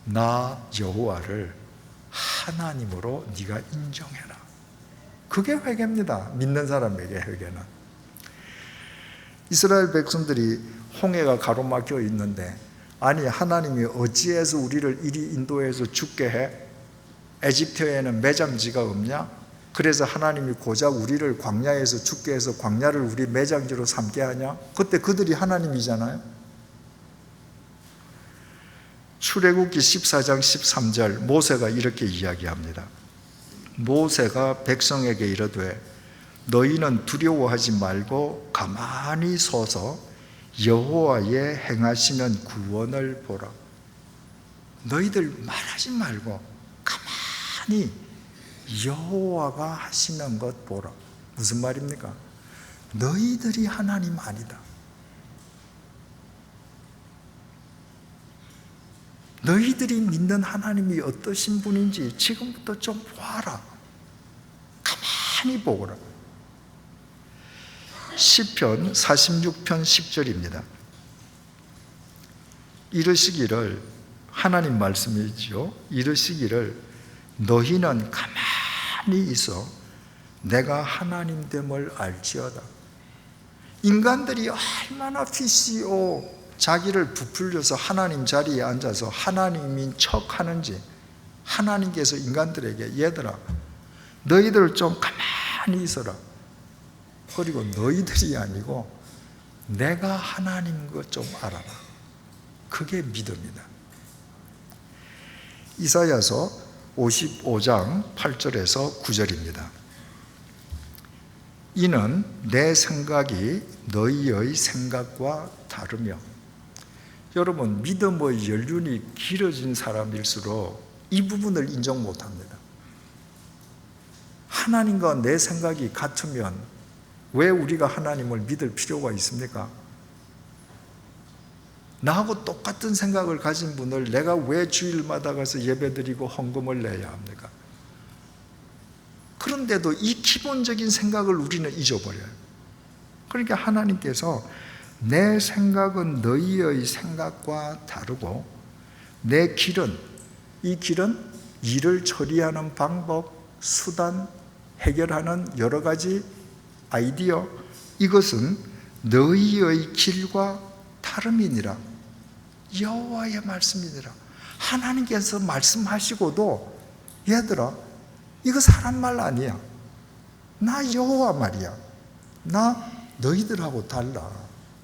나 여호와를 하나님으로 네가 인정해라. 그게 회개입니다. 믿는 사람에게 회개는. 이스라엘 백성들이 홍해가 가로막혀 있는데, 아니 하나님이 어찌해서 우리를 이리 인도해서 죽게 해? 에집트에는 매장지가 없냐? 그래서 하나님이 고작 우리를 광야에서 죽게 해서 광야를 우리 매장지로 삼게 하냐? 그때 그들이 하나님이잖아요. 출애굽기 14장 13절 모세가 이렇게 이야기합니다. 모세가 백성에게 이르되 너희는 두려워하지 말고 가만히 서서 여호와의 행하시는 구원을 보라. 너희들 말하지 말고 가만히 여호와가 하시는 것 보라. 무슨 말입니까? 너희들이 하나님 아니다. 너희들이 믿는 하나님이 어떠신 분인지 지금부터 좀 보아라. 가만히 보거라. 시편 46편 10절입니다. 이르시기를, 하나님 말씀이지요. 이르시기를 너희는 가만히 있어 내가 하나님 됨을 알지어다. 인간들이 얼마나 PCO 자기를 부풀려서 하나님 자리에 앉아서 하나님인 척 하는지, 하나님께서 인간들에게 얘들아 너희들 좀 가만히 있어라. 그리고 너희들이 아니고 내가 하나님인 것 좀 알아라. 그게 믿음이다. 이사야서 55장 8절에서 9절입니다. 이는 내 생각이 너희의 생각과 다르며. 여러분, 믿음의 연륜이 길어진 사람일수록 이 부분을 인정 못합니다. 하나님과 내 생각이 같으면 왜 우리가 하나님을 믿을 필요가 있습니까? 나하고 똑같은 생각을 가진 분을 내가 왜 주일마다 가서 예배드리고 헌금을 내야 합니까? 그런데도 이 기본적인 생각을 우리는 잊어버려요. 그러니까 하나님께서 내 생각은 너희의 생각과 다르고 내 길은, 이 길은 일을 처리하는 방법, 수단, 해결하는 여러 가지 아이디어, 이것은 너희의 길과 다름이니라. 여호와의 말씀이니라. 하나님께서 말씀하시고도 얘들아 이거 사람 말 아니야. 나 여호와 말이야. 나 너희들하고 달라.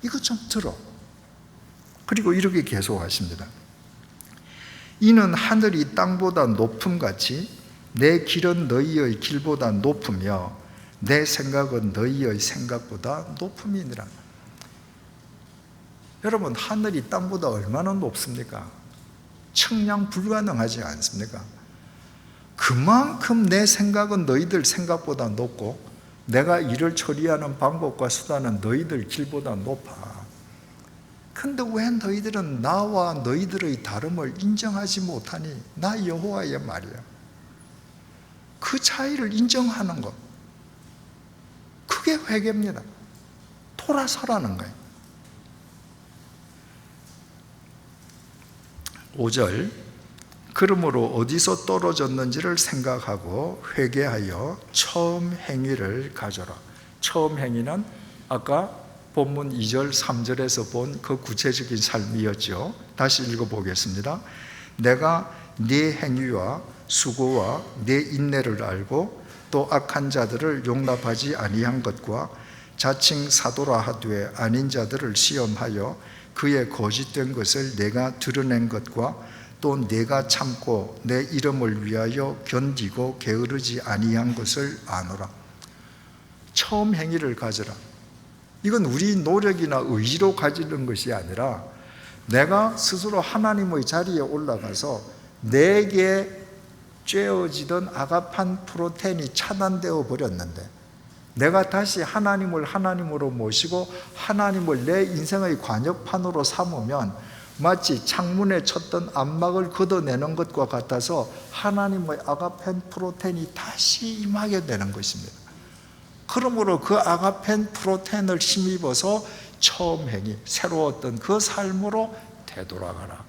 이거 좀 들어. 그리고 이렇게 계속하십니다. 이는 하늘이 땅보다 높음같이 내 길은 너희의 길보다 높으며 내 생각은 너희의 생각보다 높음이니라. 여러분, 하늘이 땅보다 얼마나 높습니까? 측량 불가능하지 않습니까? 그만큼 내 생각은 너희들 생각보다 높고 내가 일을 처리하는 방법과 수단은 너희들 길보다 높아. 근데 왜 너희들은 나와 너희들의 다름을 인정하지 못하니? 나 여호와의 말이야. 그 차이를 인정하는 것, 그게 회개입니다. 돌아서라는 거예요. 5절, 그러므로 어디서 떨어졌는지를 생각하고 회개하여 처음 행위를 가져라. 처음 행위는 아까 본문 2절 3절에서 본 그 구체적인 삶이었죠. 다시 읽어보겠습니다. 내가 네 행위와 수고와 네 인내를 알고 또 악한 자들을 용납하지 아니한 것과 자칭 사도라 하되 아닌 자들을 시험하여 그의 거짓된 것을 내가 드러낸 것과 또 내가 참고 내 이름을 위하여 견디고 게으르지 아니한 것을 아노라. 처음 행위를 가져라. 이건 우리 노력이나 의지로 가지는 것이 아니라 내가 스스로 하나님의 자리에 올라가서 내게 쬐어지던 아가판 프로테인이 차단되어 버렸는데 내가 다시 하나님을 하나님으로 모시고 하나님을 내 인생의 관역판으로 삼으면 마치 창문에 쳤던 암막을 걷어내는 것과 같아서 하나님의 아가펜 프로테인이 다시 임하게 되는 것입니다. 그러므로 그 아가펜 프로테인을 힘입어서 처음 행위, 새로웠던 그 삶으로 되돌아가라.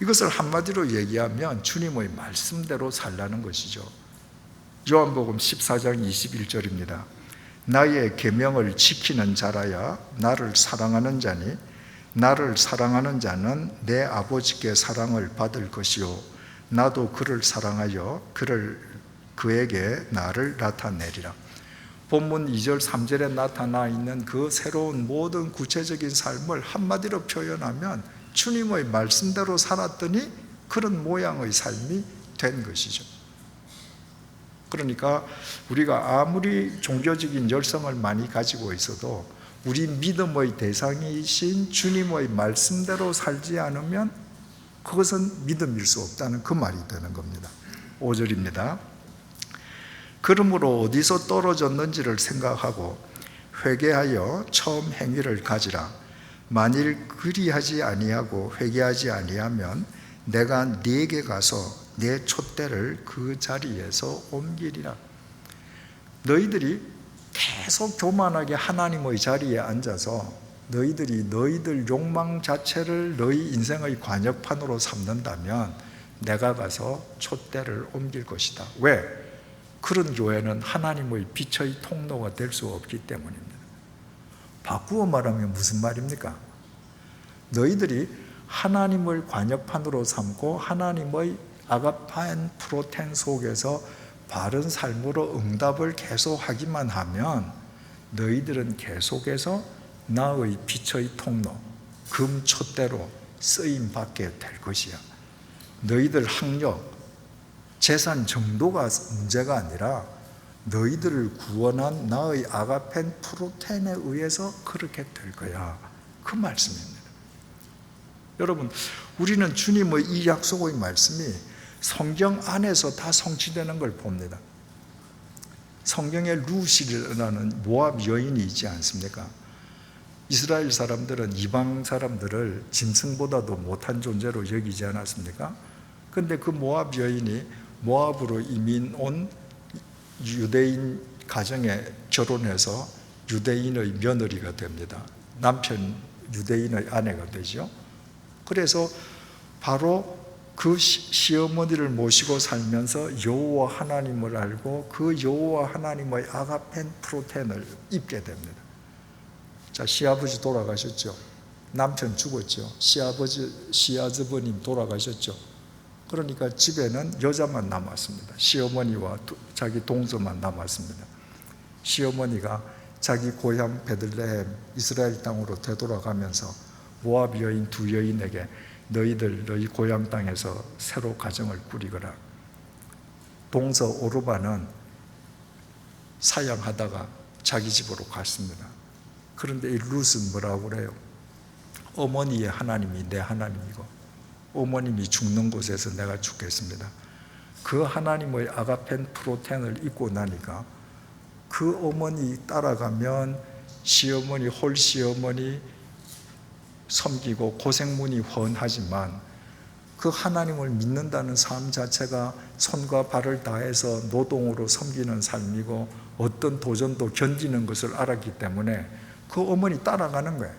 이것을 한마디로 얘기하면 주님의 말씀대로 살라는 것이죠. 요한복음 14장 21절입니다. 나의 계명을 지키는 자라야 나를 사랑하는 자니 나를 사랑하는 자는 내 아버지께 사랑을 받을 것이요 나도 그를 사랑하여 그에게 나를 나타내리라. 본문 2절 3절에 나타나 있는 그 새로운 모든 구체적인 삶을 한마디로 표현하면 주님의 말씀대로 살았더니 그런 모양의 삶이 된 것이죠. 그러니까 우리가 아무리 종교적인 열성을 많이 가지고 있어도 우리 믿음의 대상이신 주님의 말씀대로 살지 않으면 그것은 믿음일 수 없다는 그 말이 되는 겁니다. 5절입니다. 그러므로 어디서 떨어졌는지를 생각하고 회개하여 처음 행위를 가지라. 만일 그리하지 아니하고 회개하지 아니하면 내가 네게 가서 내 촛대를 그 자리에서 옮기리라. 너희들이 계속 교만하게 하나님의 자리에 앉아서 너희들 욕망 자체를 너희 인생의 관역판으로 삼는다면 내가 가서 촛대를 옮길 것이다. 왜? 그런 교회는 하나님의 빛의 통로가 될 수 없기 때문입니다. 바꾸어 말하면 무슨 말입니까? 너희들이 하나님을 관역판으로 삼고 하나님의 아가판 프로텐 속에서 바른 삶으로 응답을 계속하기만 하면 너희들은 계속해서 나의 빛의 통로, 금 촛대로 쓰임받게 될 것이야. 너희들 학력, 재산 정도가 문제가 아니라 너희들을 구원한 나의 아가펜 프로텐에 의해서 그렇게 될 거야. 그 말씀입니다. 여러분, 우리는 주님의 이 약속의 말씀이 성경 안에서 다 성취되는 걸 봅니다. 성경에 루시라는 모압 여인이 있지 않습니까? 이스라엘 사람들은 이방 사람들을 짐승보다도 못한 존재로 여기지 않았습니까? 그런데 그 모압 여인이 모압으로 이민 온 유대인 가정에 결혼해서 유대인의 며느리가 됩니다. 남편 유대인의 아내가 되죠. 그래서 바로 그 시어머니를 모시고 살면서 여호와 하나님을 알고 그 여호와 하나님의 아가펜 프로텐을 입게 됩니다. 자, 시아버지 돌아가셨죠. 남편 죽었죠. 시아버님 돌아가셨죠. 그러니까 집에는 여자만 남았습니다. 시어머니와 자기 동서만 남았습니다. 시어머니가 자기 고향 베들레헴 이스라엘 땅으로 되돌아가면서 모압 여인 두 여인에게 너희 고향 땅에서 새로 가정을 꾸리거라. 동서 오르바는 사양하다가 자기 집으로 갔습니다. 그런데 이 룻은 뭐라고 그래요? 어머니의 하나님이 내 하나님이고 어머님이 죽는 곳에서 내가 죽겠습니다. 그 하나님의 아가펜 프로텐을 입고 나니까 그 어머니 따라가면 시어머니, 홀시어머니 섬기고 고생문이 훤하지만 그 하나님을 믿는다는 삶 자체가 손과 발을 다해서 노동으로 섬기는 삶이고 어떤 도전도 견디는 것을 알았기 때문에 그 어머니 따라가는 거예요.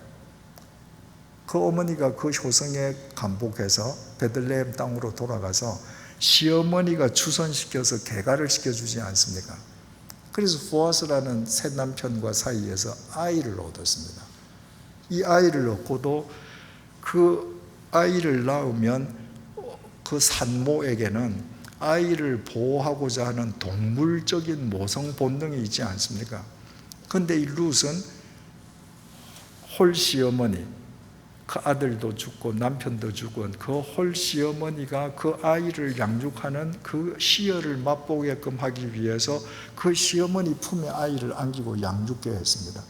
그 어머니가 그 효성에 감복해서 베들레헴 땅으로 돌아가서 시어머니가 추선시켜서 개가를 시켜주지 않습니까? 그래서 보아스라는 새 남편과 사이에서 아이를 얻었습니다. 이 아이를 얻고도 그 아이를 낳으면 그 산모에게는 아이를 보호하고자 하는 동물적인 모성 본능이 있지 않습니까? 그런데 이 룻은 홀 시어머니, 그 아들도 죽고 남편도 죽은 그 홀 시어머니가 그 아이를 양육하는 그 시여를 맛보게끔 하기 위해서 그 시어머니 품에 아이를 안기고 양육게 했습니다.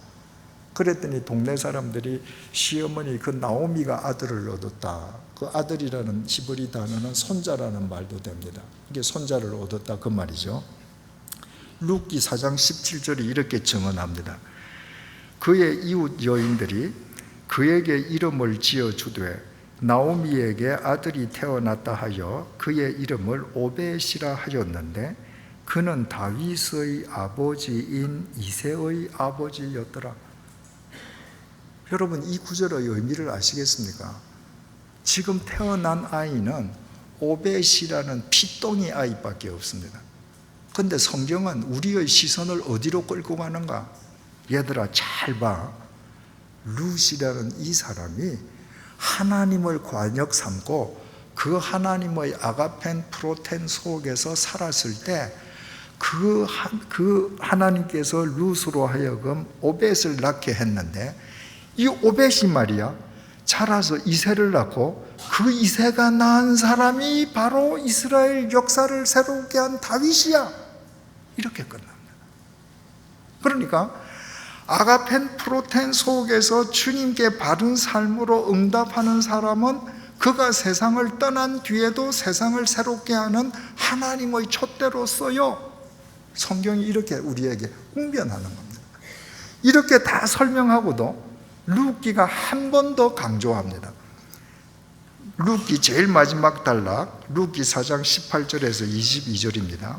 그랬더니 동네 사람들이 시어머니 그 나오미가 아들을 얻었다. 그 아들이라는 히브리 단어는 손자라는 말도 됩니다. 이게 손자를 얻었다 그 말이죠. 룻기 4장 17절이 이렇게 증언합니다. 그의 이웃 여인들이 그에게 이름을 지어주되 나오미에게 아들이 태어났다 하여 그의 이름을 오벳이라 하였는데 그는 다윗의 아버지인 이새의 아버지였더라. 여러분 이 구절의 의미를 아시겠습니까? 지금 태어난 아이는 오벳이라는 피똥이 아이밖에 없습니다. 그런데 성경은 우리의 시선을 어디로 끌고 가는가? 얘들아 잘 봐. 룻이라는 이 사람이 하나님을 관역 삼고 그 하나님의 아가펜 프로텐 속에서 살았을 때 그 하나님께서 룻으로 하여금 오벳을 낳게 했는데 이 오벳이 말이야 자라서 이새를 낳고 그 이새가 낳은 사람이 바로 이스라엘 역사를 새롭게 한 다윗이야. 이렇게 끝납니다. 그러니까 아가펜 프로텐 속에서 주님께 바른 삶으로 응답하는 사람은 그가 세상을 떠난 뒤에도 세상을 새롭게 하는 하나님의 촛대로서요. 성경이 이렇게 우리에게 웅변하는 겁니다. 이렇게 다 설명하고도 룻기가 한 번 더 강조합니다. 룻기 제일 마지막 단락 룻기 4장 18절에서 22절입니다.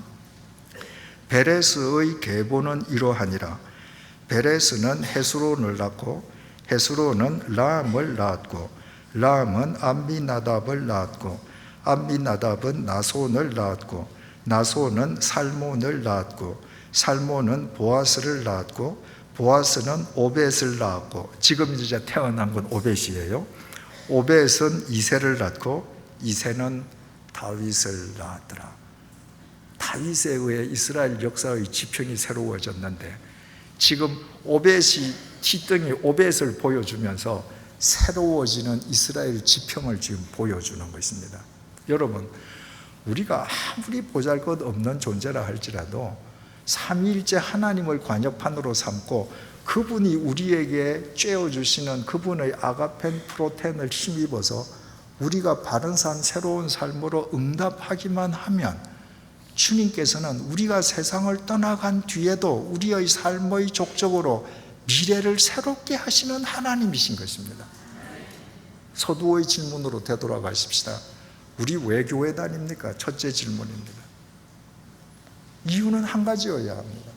베레스의 계보는 이러하니라. 베레스는 헤스론을 낳고 헤스론은 라암을 낳았고 라암은 암미나답을 낳았고 암미나답은 나손을 낳았고 나손은 살몬을 낳았고 살몬은 보아스를 낳았고 보아스는 오벳을 낳았고 지금 이제 태어난 건 오벳이에요. 오벳은 이새를 낳고 이새는 다윗을 낳았더라. 다윗에 의해 이스라엘 역사의 지평이 새로워졌는데 지금 오벳이 티덩이 오벳을 보여주면서 새로워지는 이스라엘 지평을 지금 보여주는 것입니다. 여러분 우리가 아무리 보잘것없는 존재라 할지라도 삼위일체 하나님을 관역판으로 삼고 그분이 우리에게 쬐어주시는 그분의 아가펜 프로텐을 힘입어서 우리가 바른 삶 새로운 삶으로 응답하기만 하면 주님께서는 우리가 세상을 떠나간 뒤에도 우리의 삶의 족적으로 미래를 새롭게 하시는 하나님이신 것입니다. 서두의 질문으로 되돌아가십시다. 우리 왜 교회 다닙니까? 첫째 질문입니다. 이유는 한 가지여야 합니다.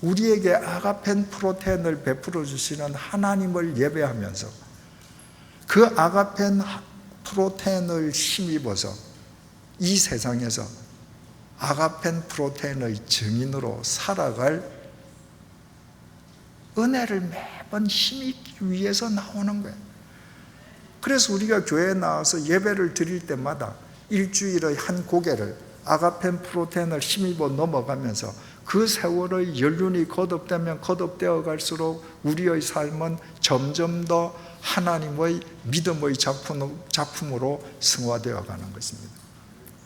우리에게 아가펜 프로텐을 베풀어 주시는 하나님을 예배하면서 그 아가펜 프로텐을 힘입어서 이 세상에서 아가펜 프로텐의 증인으로 살아갈 은혜를 매번 힘입기 위해서 나오는 거예요. 그래서 우리가 교회에 나와서 예배를 드릴 때마다 일주일의 한 고개를 아가펜 프로텐을 힘입어 넘어가면서 그 세월의 연륜이 거듭되면 거듭되어 갈수록 우리의 삶은 점점 더 하나님의 믿음의 작품으로 승화되어 가는 것입니다.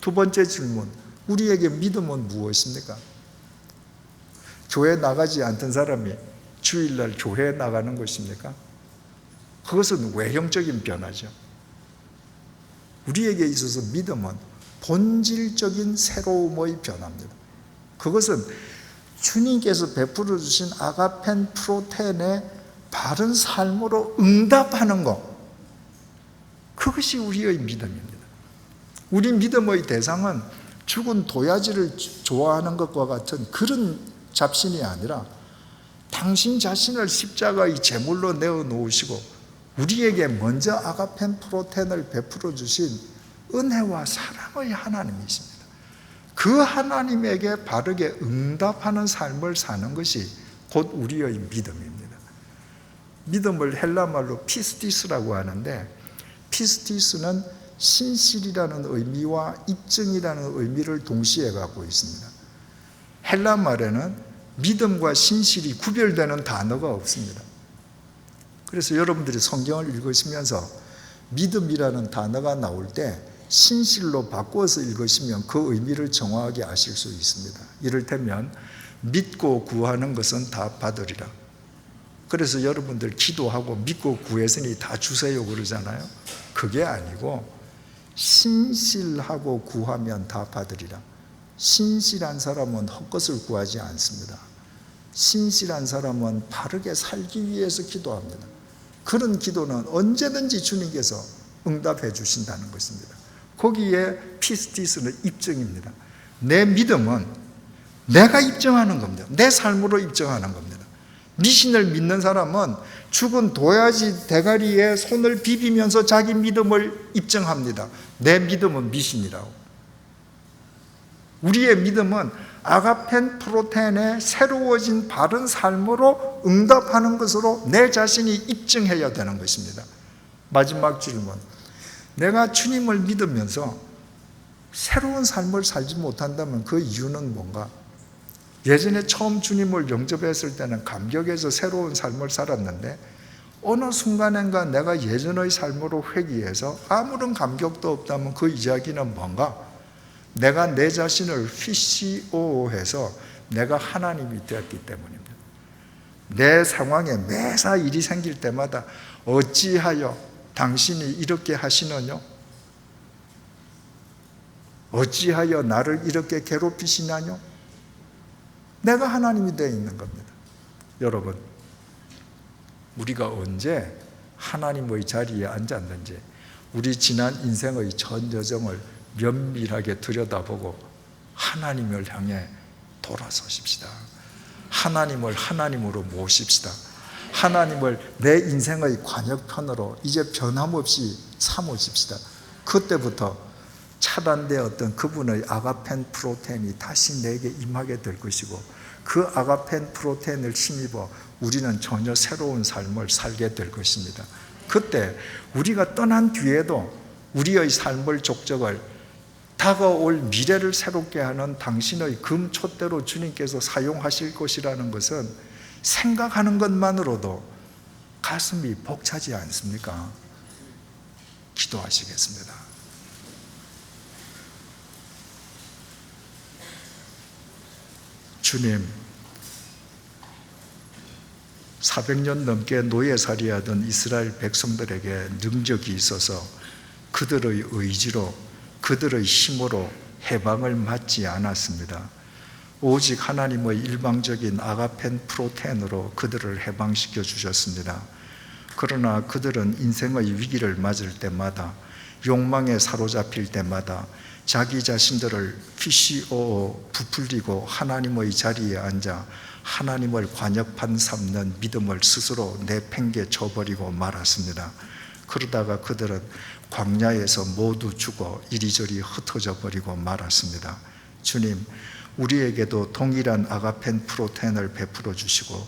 두 번째 질문, 우리에게 믿음은 무엇입니까? 교회 나가지 않던 사람이 주일날 교회에 나가는 것입니까? 그것은 외형적인 변화죠. 우리에게 있어서 믿음은 본질적인 새로움의 변화입니다. 그것은 주님께서 베풀어 주신 아가펜 프로텐의 바른 삶으로 응답하는 것, 그것이 우리의 믿음입니다. 우리 믿음의 대상은 죽은 도야지를 좋아하는 것과 같은 그런 잡신이 아니라 당신 자신을 십자가의 제물로 내어놓으시고 우리에게 먼저 아가펜 프로텐을 베풀어 주신 은혜와 사랑의 하나님이십니다. 그 하나님에게 바르게 응답하는 삶을 사는 것이 곧 우리의 믿음입니다. 믿음을 헬라말로 피스티스라고 하는데, 피스티스는 신실이라는 의미와 입증이라는 의미를 동시에 갖고 있습니다. 헬라말에는 믿음과 신실이 구별되는 단어가 없습니다. 그래서 여러분들이 성경을 읽으시면서 믿음이라는 단어가 나올 때 신실로 바꿔서 읽으시면 그 의미를 정확하게 아실 수 있습니다. 이를테면 믿고 구하는 것은 다 받으리라. 그래서 여러분들 기도하고 믿고 구했으니 다 주세요 그러잖아요. 그게 아니고 신실하고 구하면 다 받으리라. 신실한 사람은 헛것을 구하지 않습니다. 신실한 사람은 바르게 살기 위해서 기도합니다. 그런 기도는 언제든지 주님께서 응답해 주신다는 것입니다. 거기에 피스티스는 입증입니다. 내 믿음은 내가 입증하는 겁니다. 내 삶으로 입증하는 겁니다. 미신을 믿는 사람은 죽은 도야지 대가리에 손을 비비면서 자기 믿음을 입증합니다. 내 믿음은 미신이라고. 우리의 믿음은 아가펜 프로텐의 새로워진 바른 삶으로 응답하는 것으로 내 자신이 입증해야 되는 것입니다. 마지막 질문. 내가 주님을 믿으면서 새로운 삶을 살지 못한다면 그 이유는 뭔가? 예전에 처음 주님을 영접했을 때는 감격해서 새로운 삶을 살았는데 어느 순간인가 내가 예전의 삶으로 회귀해서 아무런 감격도 없다면 그 이야기는 뭔가? 내가 내 자신을 PCO해서 내가 하나님이 되었기 때문입니다. 내 상황에 매사 일이 생길 때마다 어찌하여 당신이 이렇게 하시느냐? 어찌하여 나를 이렇게 괴롭히시나요? 내가 하나님이 되어 있는 겁니다. 여러분, 우리가 언제 하나님의 자리에 앉았는지 우리 지난 인생의 전 여정을 면밀하게 들여다보고 하나님을 향해 돌아서십시다. 하나님을 하나님으로 모십시다. 하나님을 내 인생의 관역편으로 이제 변함없이 삼으십시다. 그때부터 차단되었던 그분의 아가펜 프로텐이 다시 내게 임하게 될 것이고 그 아가펜 프로텐을 힘입어 우리는 전혀 새로운 삶을 살게 될 것입니다. 그때 우리가 떠난 뒤에도 우리의 삶의 족적을 다가올 미래를 새롭게 하는 당신의 금촛대로 주님께서 사용하실 것이라는 것은 생각하는 것만으로도 가슴이 벅차지 않습니까? 기도하시겠습니다. 주님, 400년 넘게 노예살이하던 이스라엘 백성들에게 능력이 있어서 그들의 의지로 그들의 힘으로 해방을 받지 않았습니다. 오직 하나님의 일방적인 아가펜 프로텐으로 그들을 해방시켜 주셨습니다. 그러나 그들은 인생의 위기를 맞을 때마다, 욕망에 사로잡힐 때마다 자기 자신들을 PCO 부풀리고 하나님의 자리에 앉아 하나님을 관역판 삼는 믿음을 스스로 내팽개쳐버리고 말았습니다. 그러다가 그들은 광야에서 모두 죽어 이리저리 흩어져 버리고 말았습니다. 주님, 우리에게도 동일한 아가펜 프로텐을 베풀어 주시고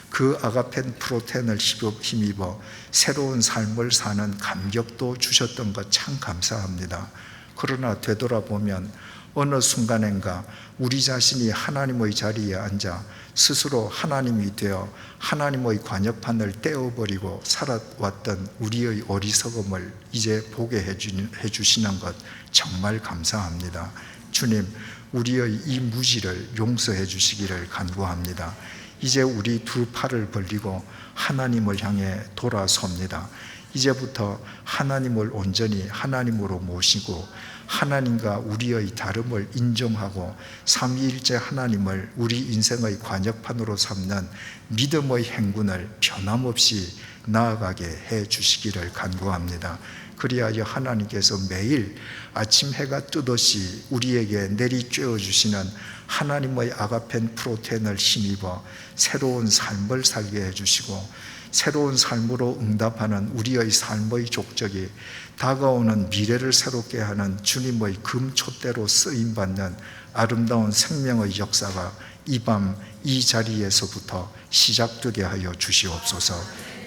그 아가펜 프로텐을 힘입어 새로운 삶을 사는 감격도 주셨던 것 참 감사합니다. 그러나 되돌아보면 어느 순간인가 우리 자신이 하나님의 자리에 앉아 스스로 하나님이 되어 하나님의 관역판을 떼어버리고 살아왔던 우리의 어리석음을 이제 보게 해주시는 것 정말 감사합니다. 주님, 우리의 이 무지를 용서해 주시기를 간구합니다. 이제 우리 두 팔을 벌리고 하나님을 향해 돌아섭니다. 이제부터 하나님을 온전히 하나님으로 모시고 하나님과 우리의 다름을 인정하고 삼위일체 하나님을 우리 인생의 관역판으로 삼는 믿음의 행군을 변함없이 나아가게 해 주시기를 간구합니다. 그리하여 하나님께서 매일 아침 해가 뜨듯이 우리에게 내리쬐어 주시는 하나님의 아가펜 프로텐을 힘입어 새로운 삶을 살게 해주시고 새로운 삶으로 응답하는 우리의 삶의 족적이 다가오는 미래를 새롭게 하는 주님의 금촛대로 쓰임받는 아름다운 생명의 역사가 이 밤 이 자리에서부터 시작되게 하여 주시옵소서.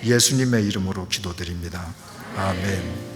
예수님의 이름으로 기도드립니다. 아멘.